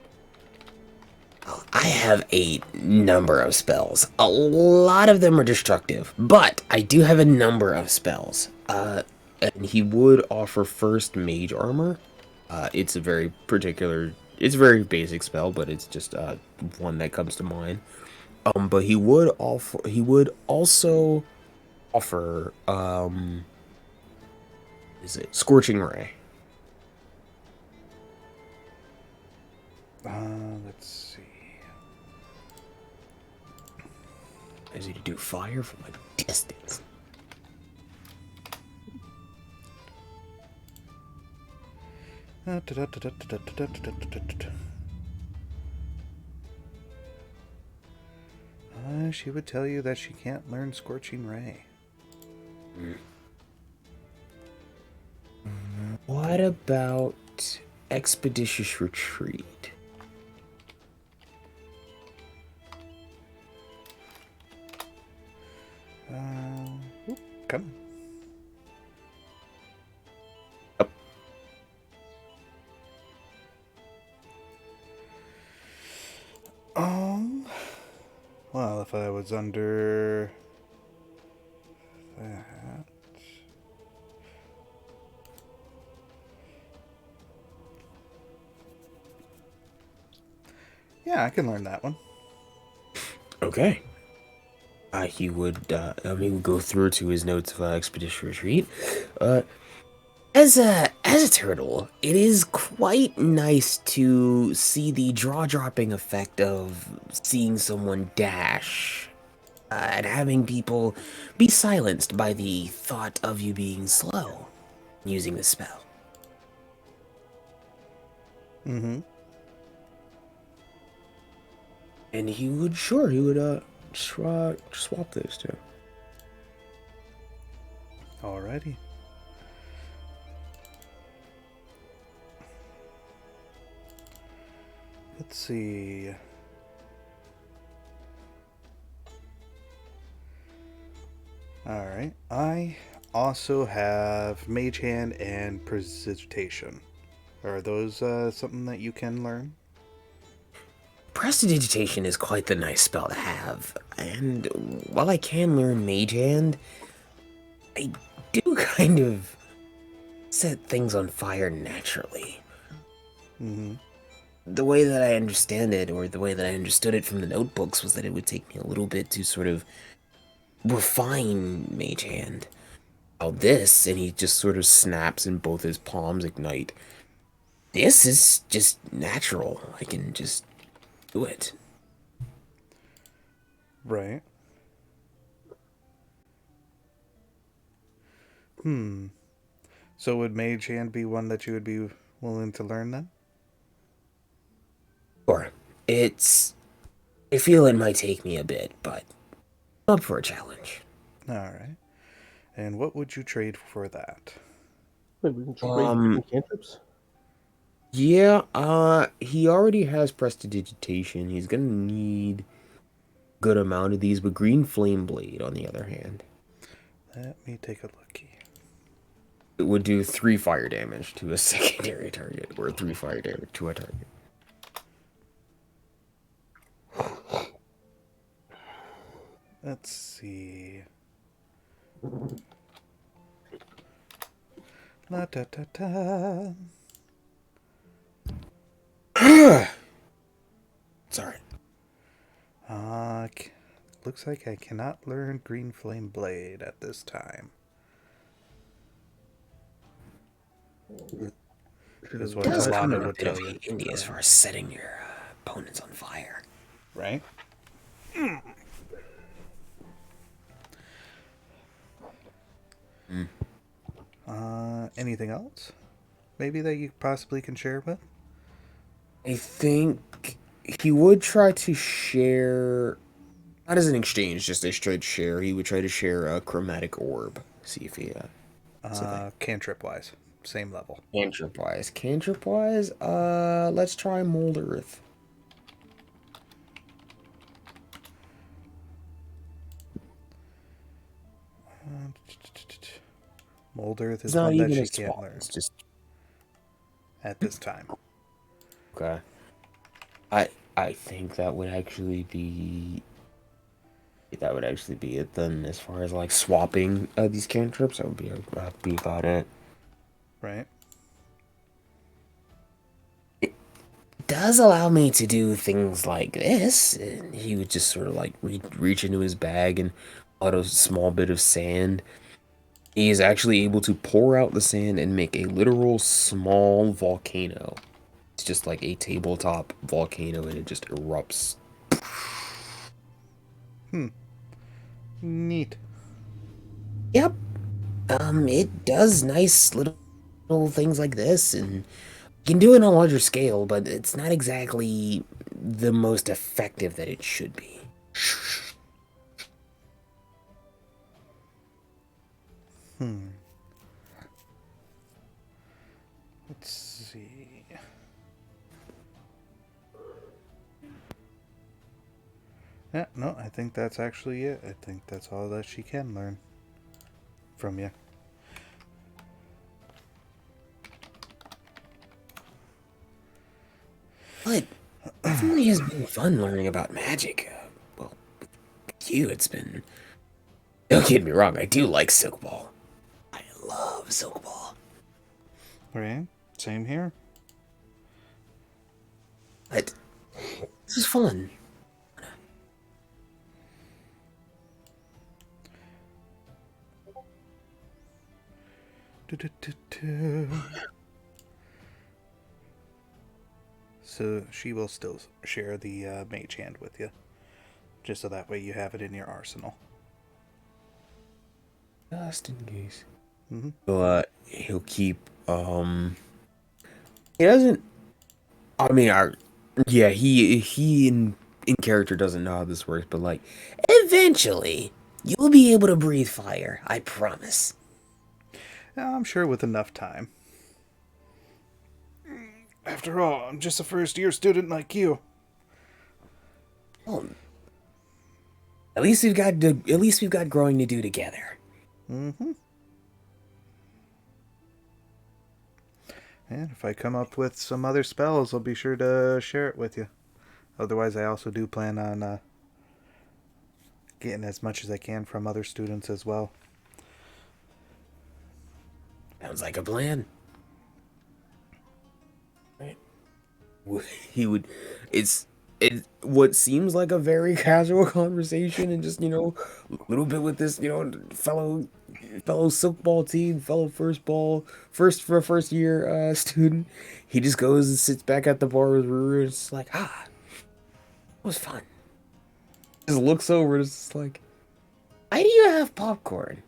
I have a number of spells. A lot of them are destructive, but I do have a number of spells. And he would offer first mage armor. It's a very basic spell, but it's just one that comes to mind. But he would also offer is it Scorching Ray? Let's see. As you to do fire from a distance. She would tell you that she can't learn Scorching Ray. What about Expeditious Retreat? Come. Yep. Well, if I was under that. Yeah, I can learn that one. Okay. He would go through to his notes of expedition retreat. As a turtle, it is quite nice to see the jaw-dropping effect of seeing someone dash, and having people be silenced by the thought of you being slow using the spell. Mm-hmm. And he would swap those two. Alrighty. Let's see. Alright. I also have Mage Hand and Prestidigitation. Are those something that you can learn? Prestidigitation is quite the nice spell to have, and while I can learn Mage Hand, I do kind of set things on fire naturally. Mm-hmm. The way that I understand it, or the way that I understood it from the notebooks, was that it would take me a little bit to sort of refine Mage Hand. Now this, and he just sort of snaps and both his palms ignite. This is just natural. I can just do it. Right. So would Mage Hand be one that you would be willing to learn then? Or I feel it might take me a bit, but up for a challenge. Alright. And what would you trade for that? Wait, we can trade cantrips? Yeah, he already has Prestidigitation. He's gonna need a good amount of these, but Green Flame Blade, on the other hand, Let me take a lookie. it would do 3 fire damage to a secondary target, or 3 fire damage to a target. Let's see. La da da da. Sorry. Looks like I cannot learn Green Flame Blade at this time. Is what Does come Alana in a would bit of tell you. handy as far as setting your opponents on fire. Right? Anything else? Maybe that you possibly can share with? I think he would try to share, not as an exchange, just a straight share. He would try to share a chromatic orb. See if he, Cantrip wise. Same level. Cantrip wise, let's try Mold Earth. Mold Earth is It's not one that even she a can't swap. learn It's just at this time. okay. I think that would actually be it then. As far as like swapping these cantrips, that would be about it. Right? Does allow me to do things like this. And he would just sort of like reach into his bag and out a small bit of sand. He is actually able to pour out the sand and make a literal small volcano. It's just like a tabletop volcano and it just erupts. Neat. Yep. It does nice little things like this, and you can do it on a larger scale, but it's not exactly the most effective that it should be. Let's see. Yeah, no, I think that's actually it. I think that's all that she can learn from you. But it definitely has been fun learning about magic. Well, with you, it's been. Don't get me wrong, I do like Silk Ball. I love Silk Ball. Right? Same here. But this is fun. So she will still share the mage hand with you, just so that way you have it in your arsenal. Just in case. Mm-hmm. He'll keep. He doesn't. I mean, yeah, he in character doesn't know how this works, but like, eventually you'll be able to breathe fire. I promise. I'm sure with enough time. After all, I'm just a first-year student like you. Well, at least we've got growing to do together. Mm-hmm. And if I come up with some other spells, I'll be sure to share it with you. Otherwise, I also do plan on getting as much as I can from other students as well. Sounds like a plan. Right. He would. It what seems like a very casual conversation, and just a little bit with this fellow silk ball team, fellow first year student. He just goes and sits back at the bar with Ruru, and it's like, it was fun. Just looks over, and it's just like, why do you have popcorn?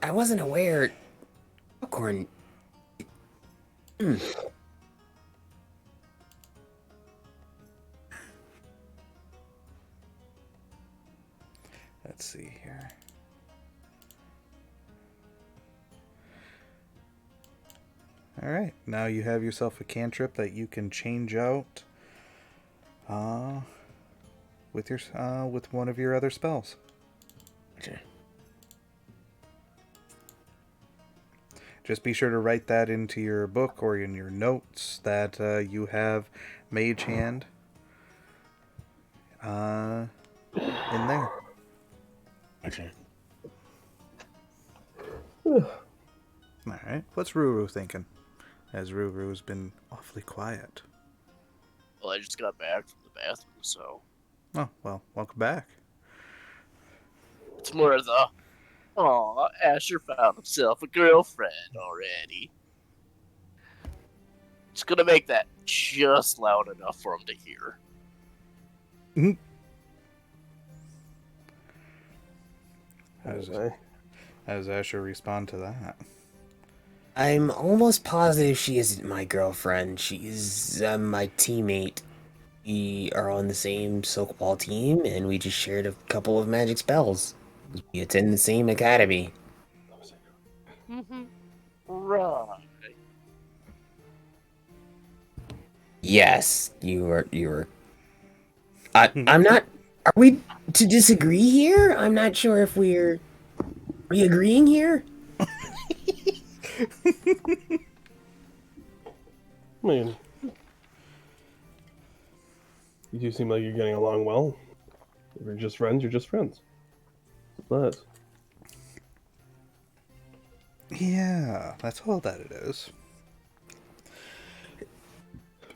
I wasn't aware. Popcorn. Let's see here. Alright, now you have yourself a cantrip that you can change out with one of your other spells. Okay. Just be sure to write that into your book or in your notes that you have Mage Hand in there. Okay. Alright, what's Ruru thinking? As Ruru's been awfully quiet. Well, I just got back from the bathroom, so Oh, well, welcome back. it's more of the, aw, Asher found himself a girlfriend already. It's gonna make that just loud enough for him to hear. How does Asher respond to that? I'm almost positive she isn't my girlfriend. She's my teammate. We are on the same silk ball team, and we just shared a couple of magic spells. We attend the same academy. Right. Yes, you were. I'm not. Are we to disagree here? I'm not sure if Are we agreeing here? I mean, you two seem like you're getting along well. If you're just friends, you're just friends. But Yeah, that's all that it is.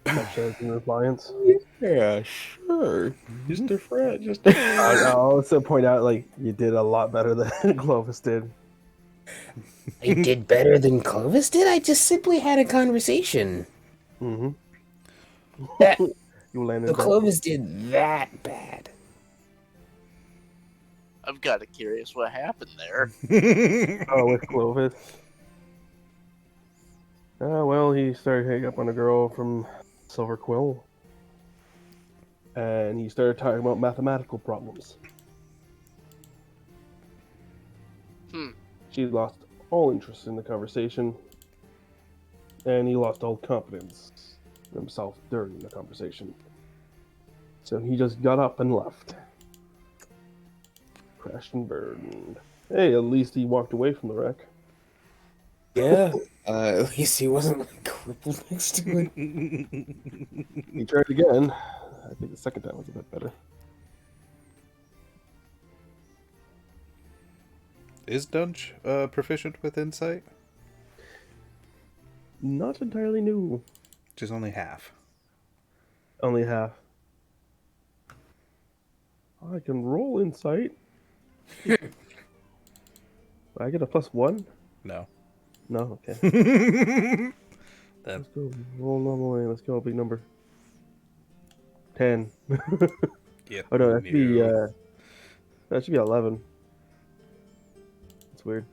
chance in defiance. Yeah, sure. Just a friend. Just. I'll also point out, like, you did a lot better than Clovis did. I did better than Clovis did. I just simply had a conversation. Mm-hmm. That You landed the that. Clovis did that bad. I'm kind of curious what happened there. Oh, with Clovis. Well, he started hanging up on a girl from Silver Quill. And he started talking about mathematical problems. Hmm. She lost all interest in the conversation, and he lost all confidence in himself during the conversation. So he just got up and left. Crashed and burned. Hey, at least he walked away from the wreck. Yeah. At least he wasn't like crippled next to it. He tried again. I think the second time was a bit better. Is Dunch proficient with insight? Not entirely new. Just only half. Only half. I can roll insight. I get a +1? No. No, okay. That Let's go. Roll normally. Let's go. Big number. 10. yeah. Oh no, that should be 11. That's weird.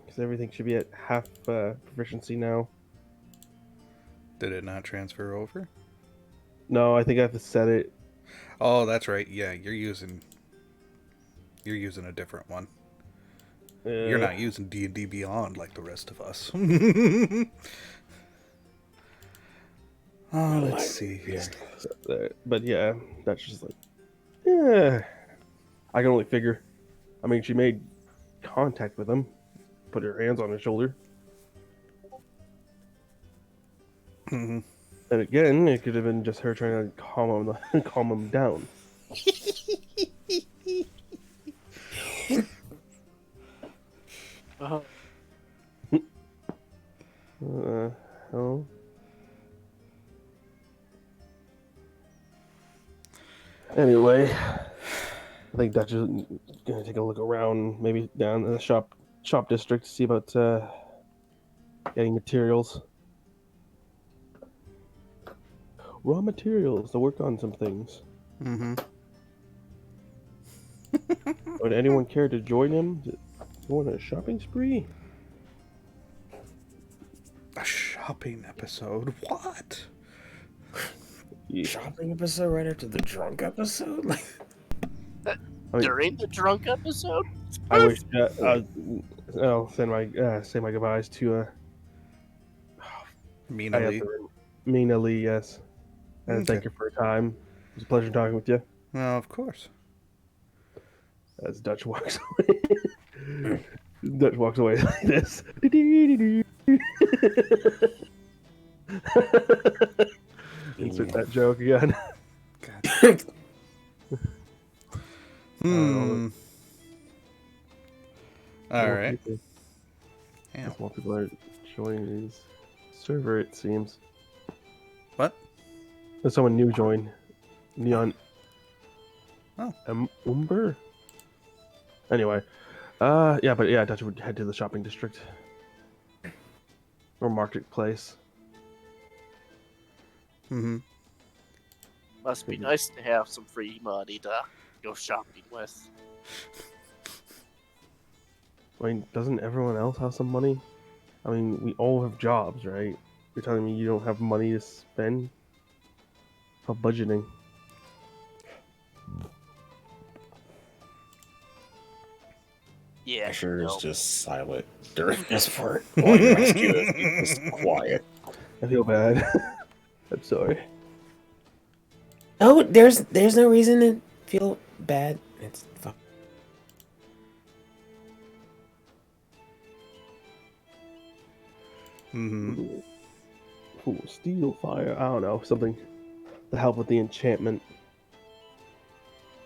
Because everything should be at half proficiency now. Did it not transfer over? No, I think I have to set it. Oh, that's right. Yeah, you're using a different one. You're not using D&D Beyond like the rest of us. Oh, let's see here. But yeah, that's just like, yeah. I can only figure. I mean, she made contact with him, put her hands on his shoulder. Mm-hmm. And again, it could have been just her trying to calm him down. Oh. Anyway, I think Dutch is gonna take a look around, maybe down in the shop district to see about getting materials, raw materials to work on some things. Mm-hmm. Would anyone care to join him? Go on a shopping spree? A shopping episode? What? Yeah. Shopping episode right after the drunk episode? Like, During the drunk episode? I wish I'll send my say my goodbyes to Meanly. Mina Lee, yes. And Okay. thank you for your time. It was a pleasure talking with you. Well, of course. As Dutch walks away. Dutch walks away like this. Insert that joke again. God. All right. Damn. More people are joining his server, it seems. What? There's someone new join. Neon. Oh. Umber? Anyway. Yeah, but yeah, Dutch would head to the shopping district. Or marketplace. Mm-hmm. Must be nice to have some free money to go shopping with. I mean, doesn't everyone else have some money? I mean, we all have jobs, right? You're telling me you don't have money to spend? How budgeting? Yeah, Asher is no. just silent during this part. While you're rescuing, he's just quiet. I feel bad. I'm sorry. Oh, there's no reason to feel bad. It's fine. Mm-hmm. Ooh, steel fire. I don't know, something to help with the enchantment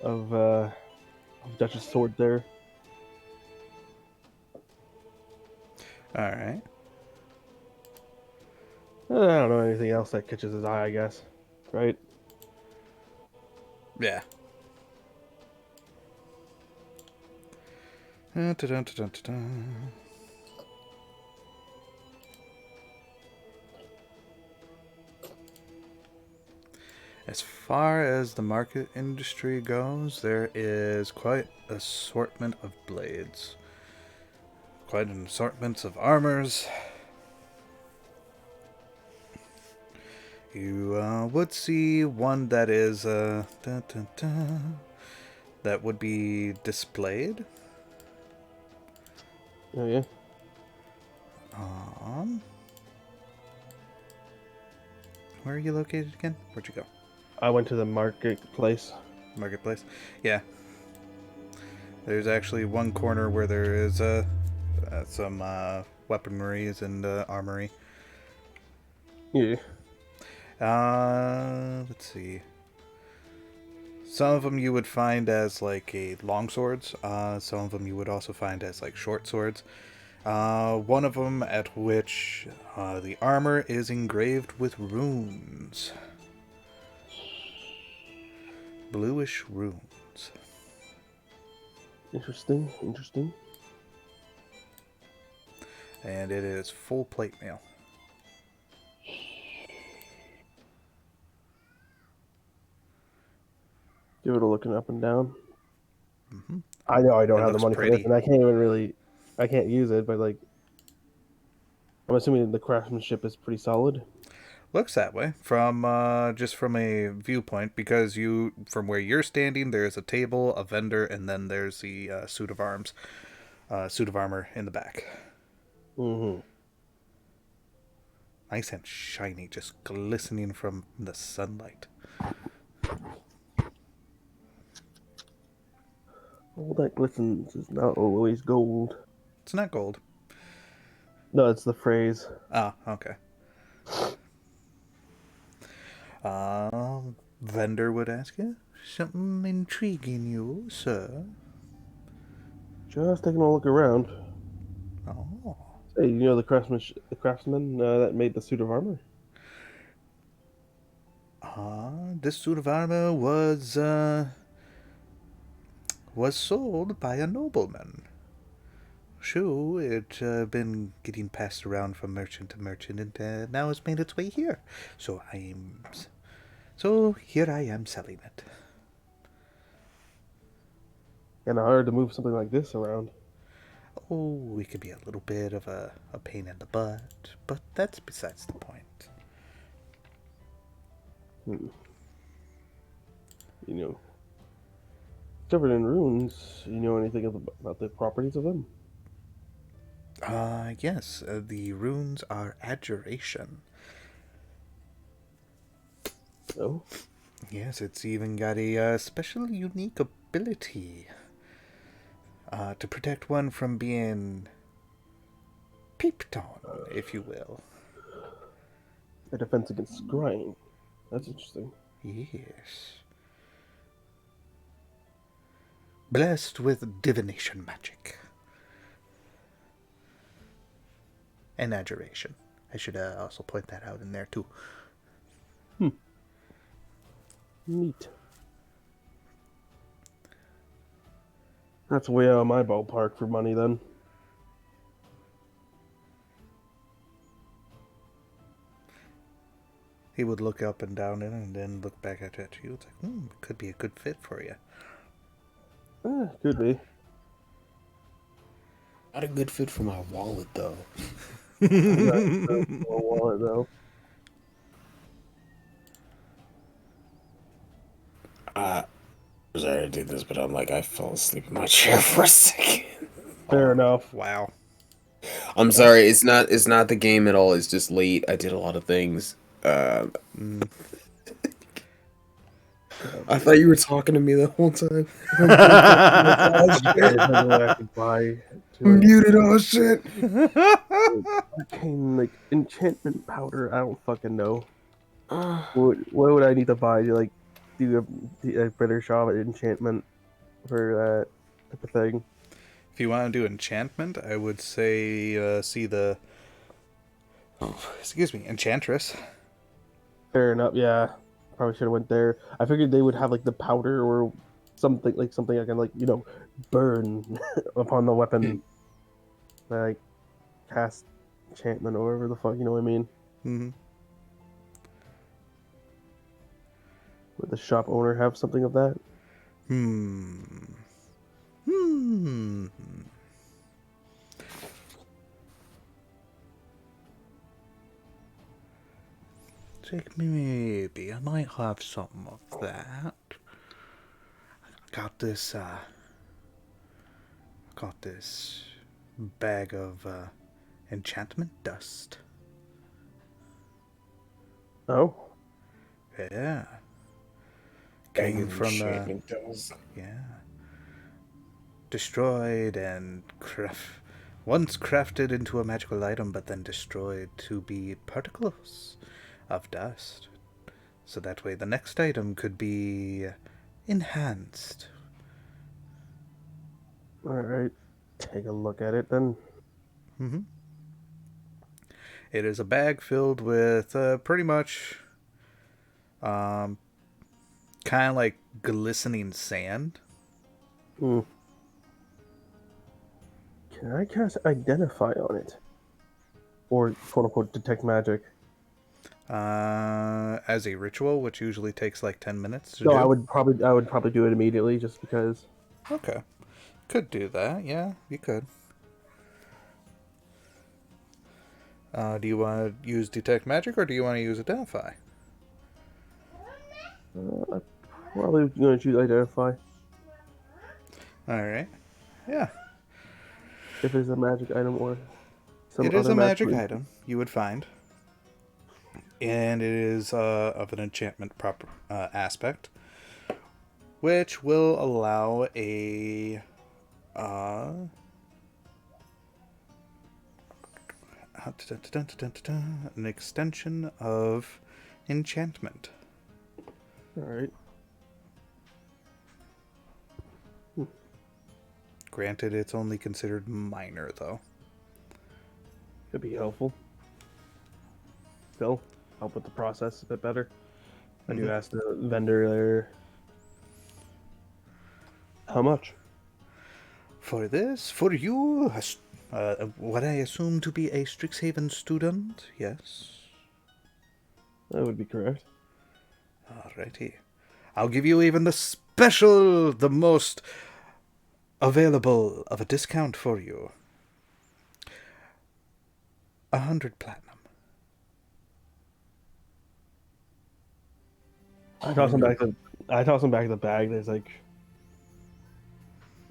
of Dutch's sword there. All right. I don't know anything else that catches his eye, I guess. Right? Yeah. Dun-dun-dun-dun-dun. As far as the market industry goes, there is quite an assortment of blades. Quite an assortment of armors. You would see one that is that that would be displayed. Oh yeah. Where are you located again? Where'd you go? I went to the marketplace. Marketplace? Yeah. There's actually one corner where there is some weaponries and armory. Yeah. Let's see. Some of them you would find as like a long swords. Some of them you would also find as like short swords. One of them at which the armor is engraved with runes. Bluish runes. Interesting. Interesting. And it is full plate mail. Give it a looking up and down. Mm-hmm. I know I don't It have the looks money pretty. for this, and I can't use it, but like, I'm assuming the craftsmanship is pretty solid. Looks that way from just from a viewpoint, because from where you're standing, there's a table, a vendor, and then there's the suit of armor in the back. Mm-hmm. Nice and shiny, just glistening from the sunlight. All that glistens is not always gold. It's not gold. No, it's the phrase. Ah, okay. Vendor would ask you, something intriguing you, sir? Just taking a look around. Oh. Hey, you know the craftsman that made the suit of armor? This suit of armor was sold by a nobleman. Sure, it been getting passed around from merchant to merchant, and now it's made its way here. So here I am selling it. Kind of hard to move something like this around. Oh, it could be a little bit of a pain in the butt, but that's besides the point. You know, covered in runes. You know anything about the properties of them? Yes, the runes are adjuration. Oh, Yes, it's even got a special unique ability to protect one from being peeped on, if you will. a defense against scrying. That's interesting. Yes. Blessed with divination magic. And adjuration. I should also point that out in there, too. Neat. That's way out of my ballpark for money, then. He would look up and down it and then look back at you. It's like, it could be a good fit for you. Could be. Not a good fit for my wallet, though. Wallet, though. Sorry to do this, but I fell asleep in my chair for a second. Fair enough. Wow. I'm sorry, it's not the game at all, it's just late. I did a lot of things. I thought you were talking to me the whole time. Muted, oh shit. Like enchantment powder, I don't fucking know. What would I need to buy to like do a better job at enchantment for that type of thing? If you want to do enchantment, I would say see the Enchantress. Fair enough. Yeah, probably should have went there. I figured they would have like the powder or something I can burn upon the weapon, like cast enchantment or whatever the fuck. You know what I mean? Mm-hmm. Would the shop owner have something of that? Maybe I might have something of that. got this bag of enchantment dust. Oh, Yeah. Came from the Dust. yeah. Destroyed and once crafted into a magical item, but then destroyed to be particles of dust. So that way the next item could be enhanced. all right. Take a look at it then. Mm-hmm. It is a bag filled with pretty much kind of like glistening sand. Hmm. Can I cast Identify on it? Or quote unquote detect magic? As a ritual, which usually takes like 10 minutes to No, do. I would probably do it immediately just because. Okay. Could do that, yeah, you could. Do you want to use Detect Magic or do you want to use Identify? I'm probably going to choose Identify. Alright. Yeah. If it's a magic item or some It is other a magic magic item, you would find. And it is of an enchantment proper aspect, which will allow an extension of enchantment. Alright. Granted, it's only considered minor, though. Could be helpful. Still, help with the process a bit better. I do ask the vendor there. How much? For this, for you, what I assume to be a Strixhaven student, yes. That would be correct. Alrighty. I'll give you even the most available of a discount for you. 100 platinum. I toss him back the bag. There's like,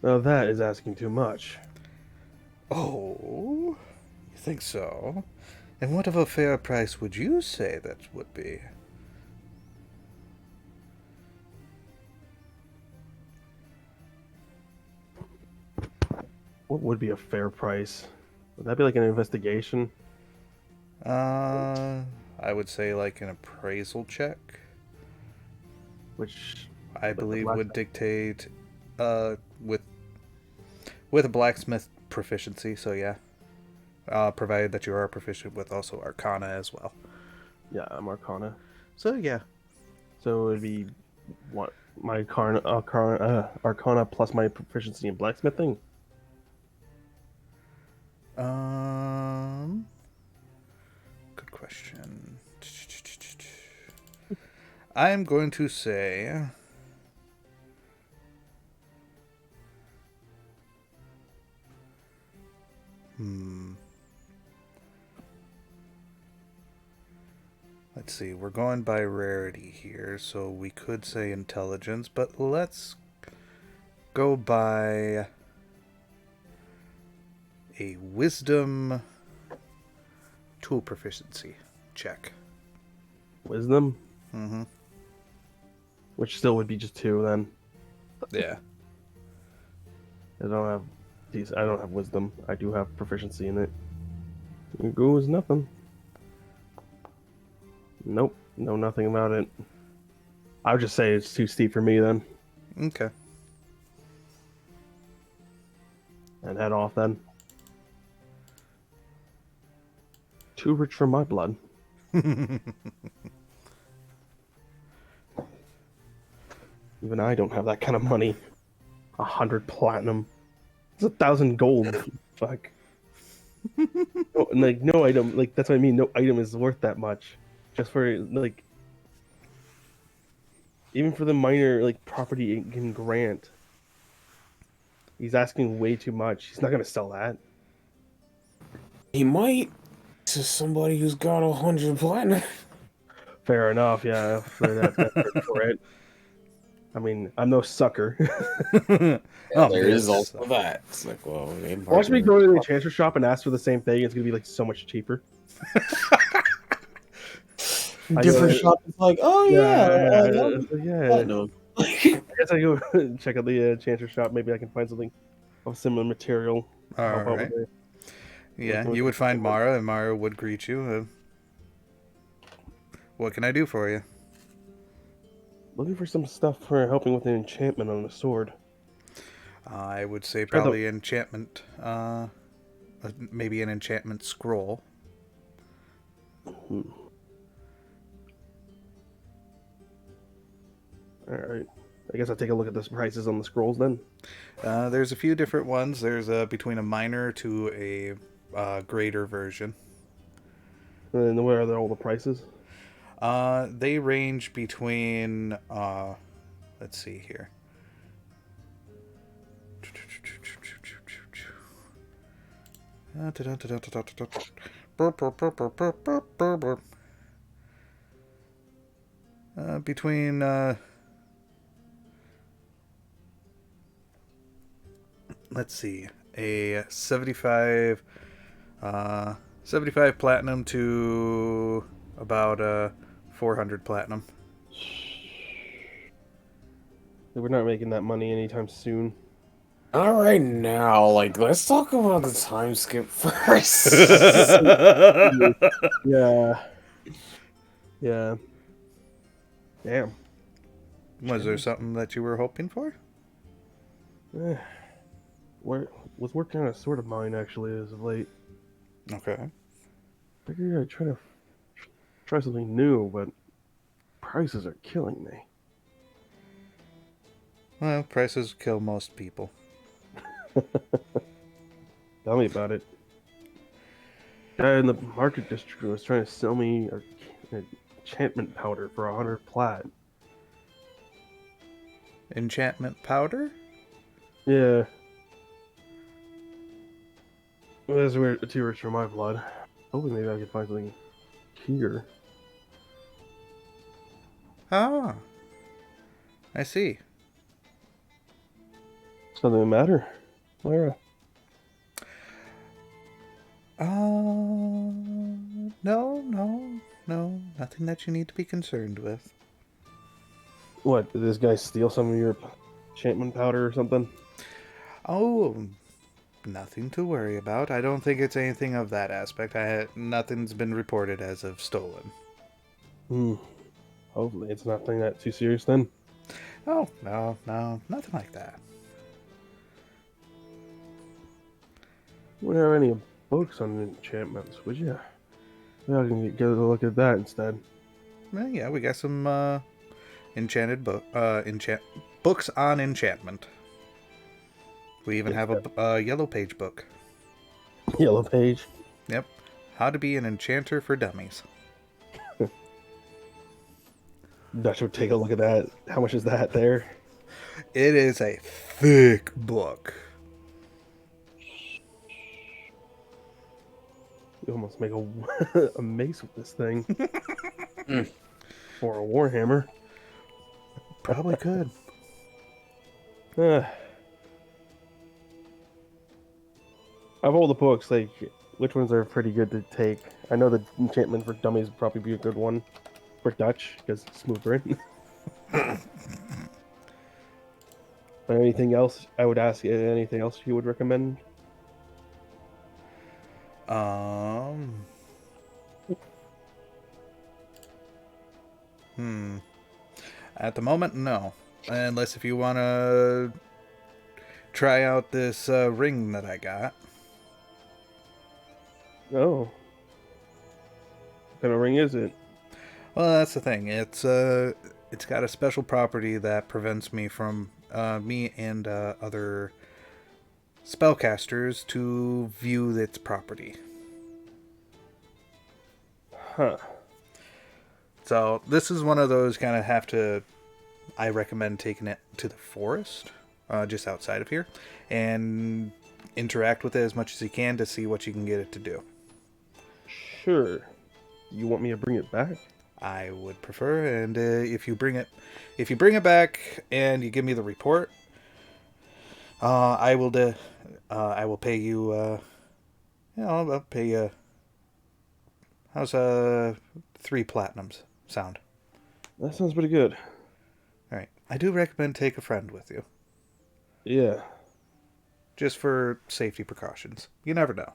oh, that is asking too much. Oh, you think so? And what of a fair price would you say that would be? What would be a fair price? Would that be like an investigation? I would say like an appraisal check. Which I believe would dictate with a blacksmith proficiency, so yeah. Provided that you are proficient with also Arcana as well. Yeah, I'm Arcana. So yeah. So it'd be what my Arcana plus my proficiency in blacksmithing. Good question. I'm going to say let's see, we're going by rarity here, so we could say intelligence, but let's go by a wisdom tool proficiency check. Wisdom? Mm-hmm. Which still would be just 2 then. Yeah. I don't have wisdom. I do have proficiency in it. It goes nothing. Nope. Know nothing about it. I would just say it's too steep for me then. Okay. And head off then. Too rich for my blood. Even I don't have that kind of money. 100 platinum. It's 1,000 gold. Fuck. No item. Like that's what I mean. No item is worth that much. Just for like, even for the minor like property it can grant. He's asking way too much. He's not gonna sell that. He might to somebody who's got 100 platinum. Fair enough. Yeah. For that for it. I mean, I'm no sucker. Oh, There is yes. also that. It's like, well, they Watch me partner. go to the enchanter shop and ask for the same thing. It's gonna be like so much cheaper. I Different go, shop is like, oh yeah. platinum. I guess I go check out the enchanter shop. Maybe I can find something of similar material. To All help out right. with it. Yeah, you would find Mara, and Mara would greet you. What can I do for you? Looking for some stuff for helping with an enchantment on the sword. I would say Try the- probably enchantment. Maybe an enchantment scroll. All right. I guess I'll take a look at the prices on the scrolls then. There's a few different ones. There's between a minor to a greater version. And then where are all the prices? They range between. Let's see here. Between let's see, a 75 platinum to about 400 platinum. We're not making that money anytime soon. All right, now, like, let's talk about the time skip first. Yeah. Yeah. Damn. Was there something that you were hoping for? Was working on a sword of mine actually as of late. Okay. Figured I'd try something new, but prices are killing me. Well, prices kill most people. Tell me about it. Guy in the market district was trying to sell me an enchantment powder for 100 plat. Enchantment powder? Yeah. Well, that's weird. Too rich for my blood. Hoping maybe I could find something here. Ah. I see. Something the matter, Lyra? No. Nothing that you need to be concerned with. What, did this guy steal some of your enchantment powder or something? Oh, nothing to worry about. I don't think it's anything of that aspect. Nothing's been reported as of stolen. Hopefully it's nothing that too serious then. Oh, no, nothing like that. You wouldn't have any books on enchantments, would you? Yeah, I can get a look at that instead. Well, yeah, we got some books on enchantment. We even have a yellow page book. Yellow page. Yep. How to be an enchanter for dummies. Dutch would take a look at that. How much is that there? It is a thick book. You almost make a mace with this thing. Or a warhammer. Probably could. Of all the books, like, which ones are pretty good to take? I know the enchantment for dummies would probably be a good one for Dutch because it's smoother. But anything else? I would ask anything else you would recommend? At the moment, no. Unless if you want to try out this ring that I got. Oh. What kind of ring is it? Well, that's the thing. It's got a special property that prevents me from me and other spellcasters to view its property. Huh. So this is one of those kind of I recommend taking it to the forest, just outside of here, and interact with it as much as you can to see what you can get it to do. Sure. You want me to bring it back? I would prefer, and if you bring it back and you give me the report, I will pay you. I'll pay you. How's 3 platinums sound? That sounds pretty good. All right. I do recommend take a friend with you, Yeah. just for safety precautions. You never know.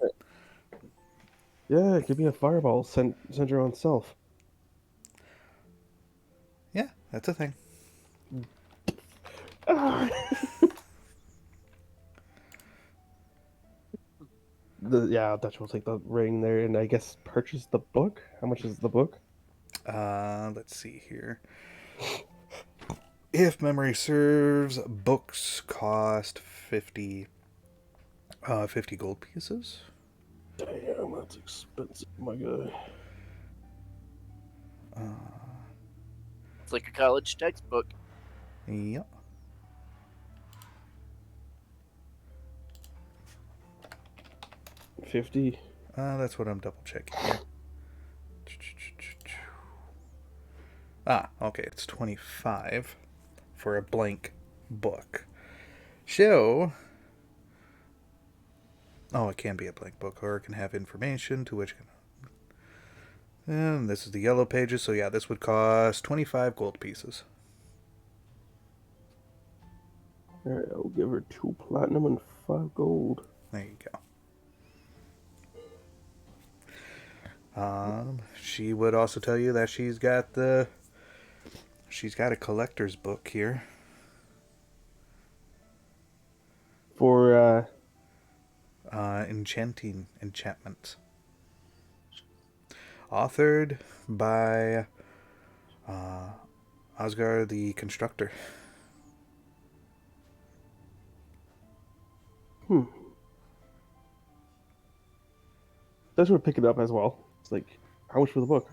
Yeah, give me a fireball. Send your own self. Yeah, that's a thing. Dutch will take the ring there and I guess purchase the book. How much is the book? Let's see here. If memory serves, books cost 50 gold pieces. Damn, that's expensive, my guy. It's like a college textbook. Yep. $50. That's what I'm double checking here. Okay, it's 25 for a blank book. Show. Oh, it can be a blank book, or it can have information to which. And this is the yellow pages, so yeah, this would cost 25 gold pieces. Alright, I'll give her 2 platinum and 5 gold. There you go. She would also tell you that she's got a collector's book here. For, Enchanting Enchantments. Authored by Oscar the Constructor. Dutch would pick it up as well. It's like, how much for the book?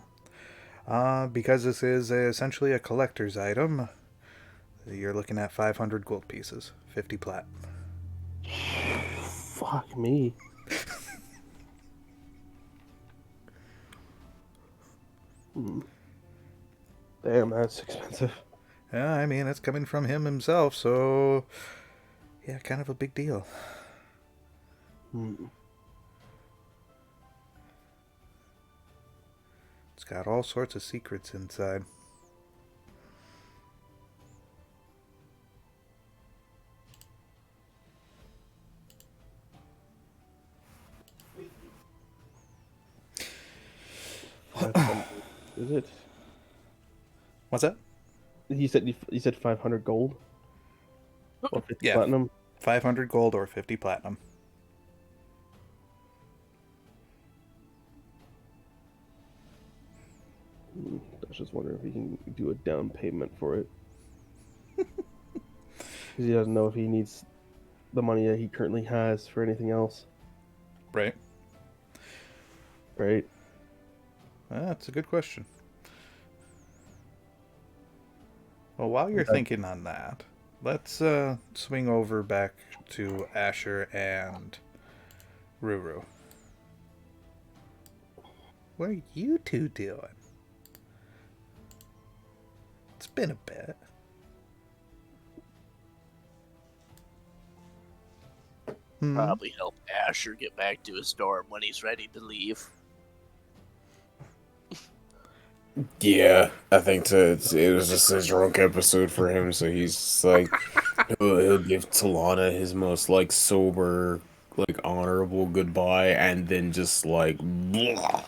Because this is essentially a collector's item, you're looking at 500 gold pieces, 50 plat. Fuck me. Damn, that's expensive. Yeah, I mean, it's coming from him himself, so yeah, kind of a big deal. It's got all sorts of secrets inside. Is it? What's that? You said 500 gold? Or 50 Yeah. platinum? 500 gold or 50 platinum. I was just wondering if he can do a down payment for it. Because he doesn't know if he needs the money that he currently has for anything else. Right. Right? That's a good question. Well, while you're thinking on that, let's swing over back to Asher and Ruru. What are you two doing? It's been a bit. Probably help Asher get back to his dorm when he's ready to leave. Yeah, I think so. It was just a drunk episode for him, so he's just like, he'll give Talana his most like sober, like honorable goodbye, and then just like, blah.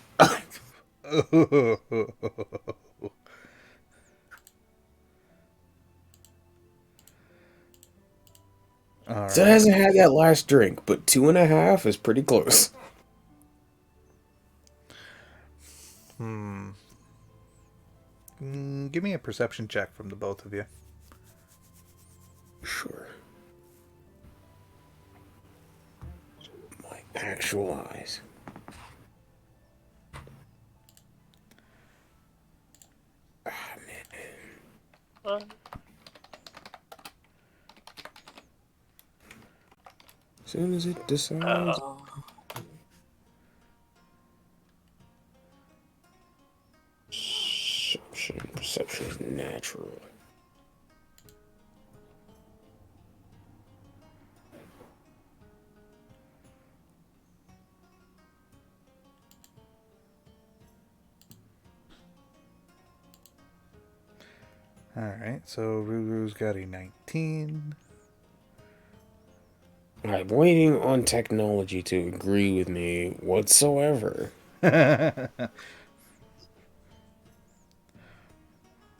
So it hasn't had that last drink, but 2.5 is pretty close. Give me a perception check from the both of you. Sure. My actual eyes. Ah, man. As soon as it decides. Shh. Perception is natural. Alright, so Ruru's got a 19. I'm waiting on technology to agree with me whatsoever.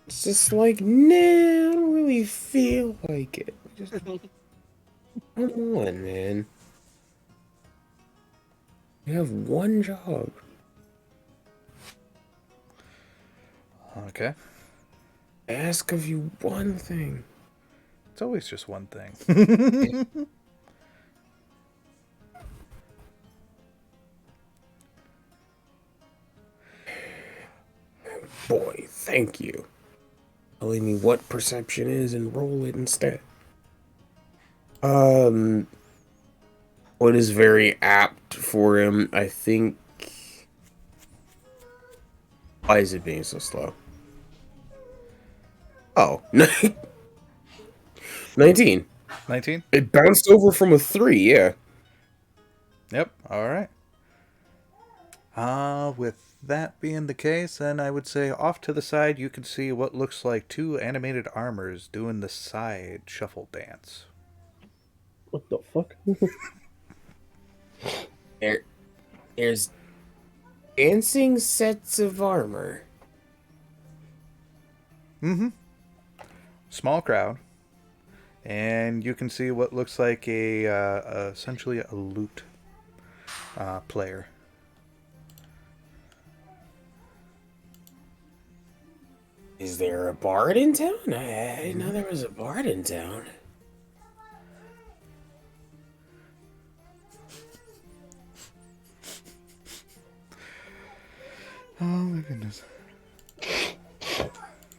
It's just like, nah, I don't really feel like it. Just, come on, man. You have one job. Okay. Ask of you one thing. It's always just one thing. Boy, thank you. Telling me what perception is and roll it instead. What is very apt for him, I think. Why is it being so slow? Oh, 19. 19? It bounced over from a 3, yeah. Yep, alright. With that being the case, then I would say off to the side you can see what looks like two animated armors doing the side shuffle dance. What the fuck? There's dancing sets of armor. Mm-hmm. Small crowd. And you can see what looks like essentially a lute player. Is there a bard in town? I didn't know there was a bard in town. Oh my goodness.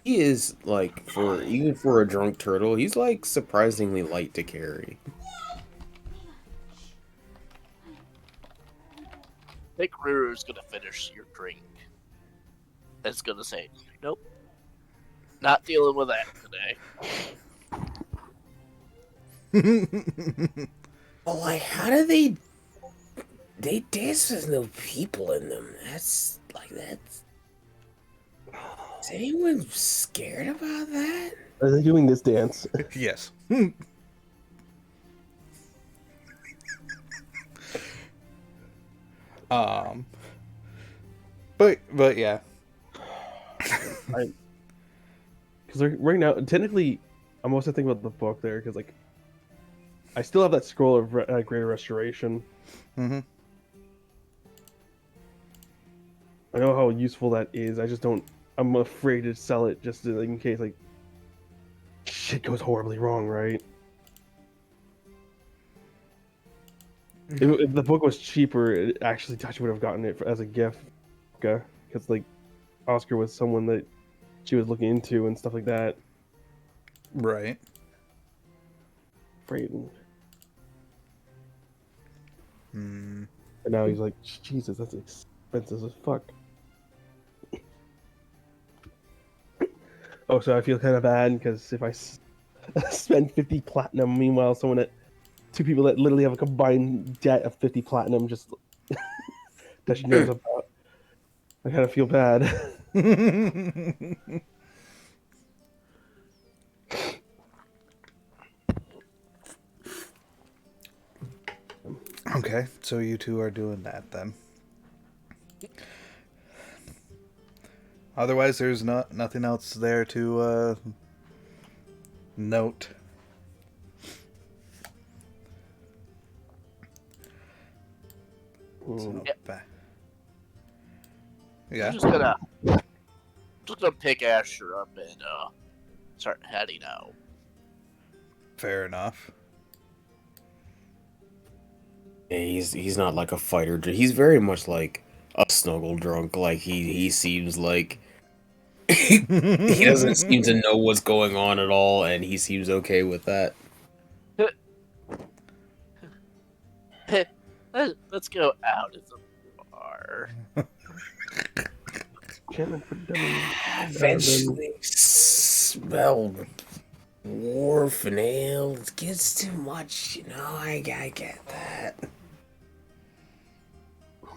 He is, like, even for a drunk turtle, he's, like, surprisingly light to carry. I think Ruru's gonna finish your drink. It's gonna say, nope. Not dealing with that today. Well, like, how do they dance with no people in them? That's. Is anyone scared about that? Are they doing this dance? Yes. But yeah. Because right now, technically, I'm also thinking about the book there, because, like, I still have that scroll of Greater Restoration. Mm-hmm. I know how useful that is. I just don't. I'm afraid to sell it just in case, like, shit goes horribly wrong, right? If the book was cheaper, it actually Touch would have gotten it as a gift. Because, like, Oscar was someone that she was looking into and stuff like that. Right. Frayden. Hmm. And now he's like, Jesus, that's expensive as fuck. Oh, so I feel kind of bad because if I spend 50 platinum, meanwhile, two people that literally have a combined debt of 50 platinum just that she knows about, I kind of feel bad. Okay, so you two are doing that then. Otherwise, there's nothing else there to note. So, Yep. Yeah. I'm just gonna pick Asher up and start heading out. Fair enough. Yeah, he's not like a fighter. He's very much like a snuggle drunk. Like he seems like he doesn't seem to know what's going on at all, and he seems okay with that. Let's go out of the bar. enchantment for dummies. Eventually, smell wharf and ale. It gets too much, you know. I get that.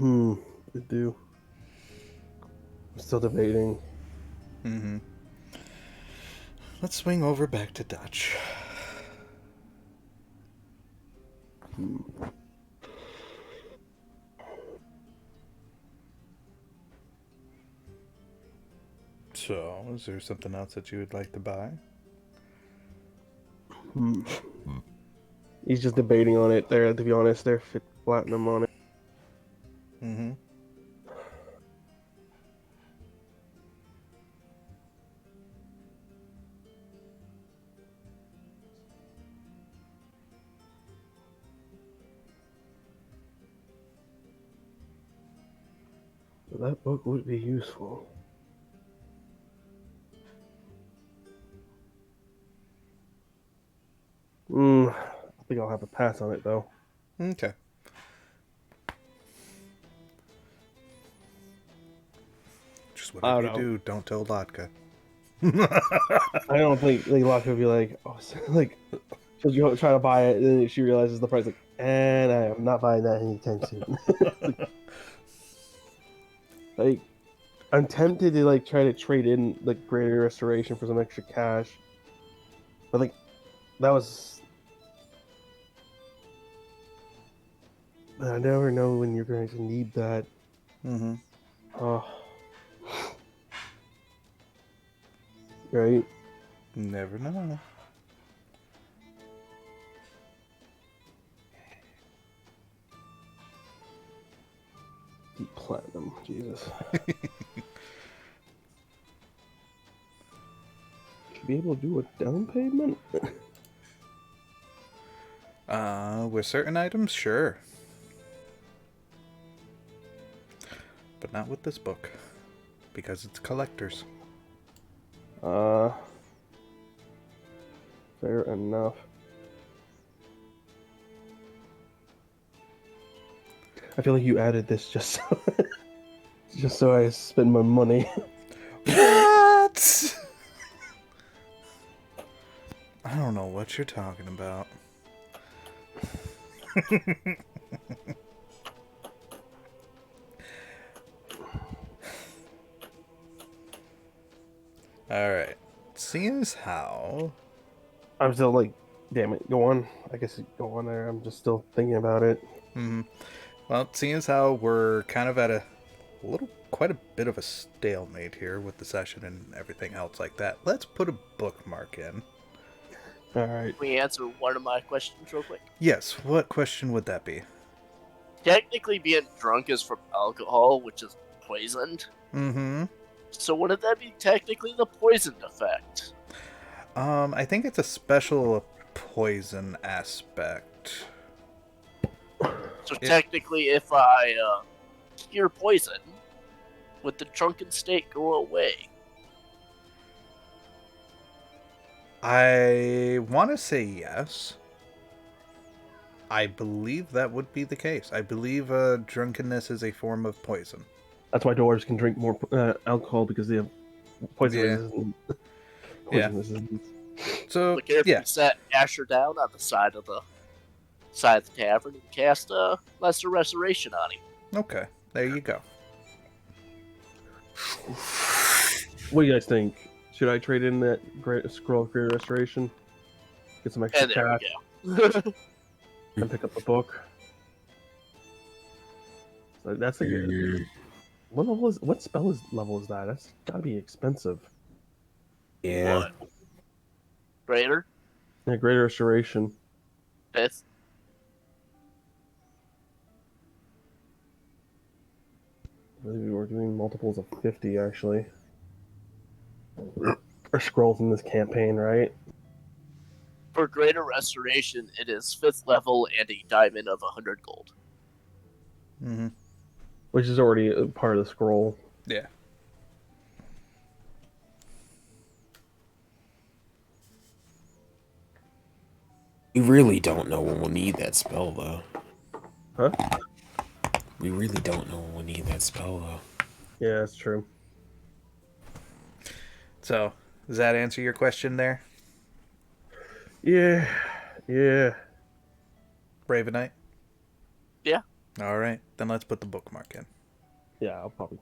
I do. I'm still debating. Mm-hmm. Let's swing over back to Dutch. So, is there something else that you would like to buy? He's just debating on it there, to be honest. They're platinum on it. Mm-hmm. So that book would be useful. I think I'll have to pass on it, though. Okay. Just whatever you do, don't tell Latka. I don't think Locke would be like, oh, so, like, she'll try to buy it, and then she realizes the price, like, and I am not buying that anytime soon. like, I'm tempted to like try to trade in like Greater Restoration for some extra cash, but like, that was. I never know when you're going to need that. Mm-hmm. Oh. Right? Never know. Deep platinum, Jesus. Should be able to do a down payment? With certain items, sure. But not with this book. Because it's collectors. Fair enough. I feel like you added this just so I spend my money. What? I don't know what you're talking about. Alright. Seeing as how... I'm still like, damn it, go on. I guess go on there. I'm just still thinking about it. Mm-hmm. Well, seeing as how we're kind of at quite a bit of a stalemate here with the session and everything else like that, let's put a bookmark in. Alright. Can we answer one of my questions real quick? Yes, what question would that be? Technically, being drunk is from alcohol, which is poisoned. Mm-hmm. So wouldn't that be technically the poisoned effect? I think it's a special poison aspect. So technically, if I cure poison, would the drunken state go away? I want to say yes. I believe that would be the case. I believe drunkenness is a form of poison. That's why dwarves can drink more alcohol, because they have poison resistance. Poison resistance. So, Look, if you set Asher down on the side of the tavern and cast Lesser Restoration on him. Okay, there you go. What do you guys think? Should I trade in that scroll of Greater Restoration? Get some extra And there cash we go. and pick up a book. So that's a good. What spell level is that? That's gotta be expensive. Yeah. What? Greater? Yeah, Greater Restoration. 5th? I believe we're doing multiples of 50, actually. Or scrolls in this campaign, right? For Greater Restoration, it is 5th level and a diamond of 100 gold. Mm-hmm. Which is already a part of the scroll. Yeah. We really don't know when we'll need that spell, though. Huh? We really don't know when we'll need that spell, though. Yeah, that's true. So, does that answer your question there, Yeah. Bravenite? Yeah. All right, then let's put the bookmark in. Yeah, I'll probably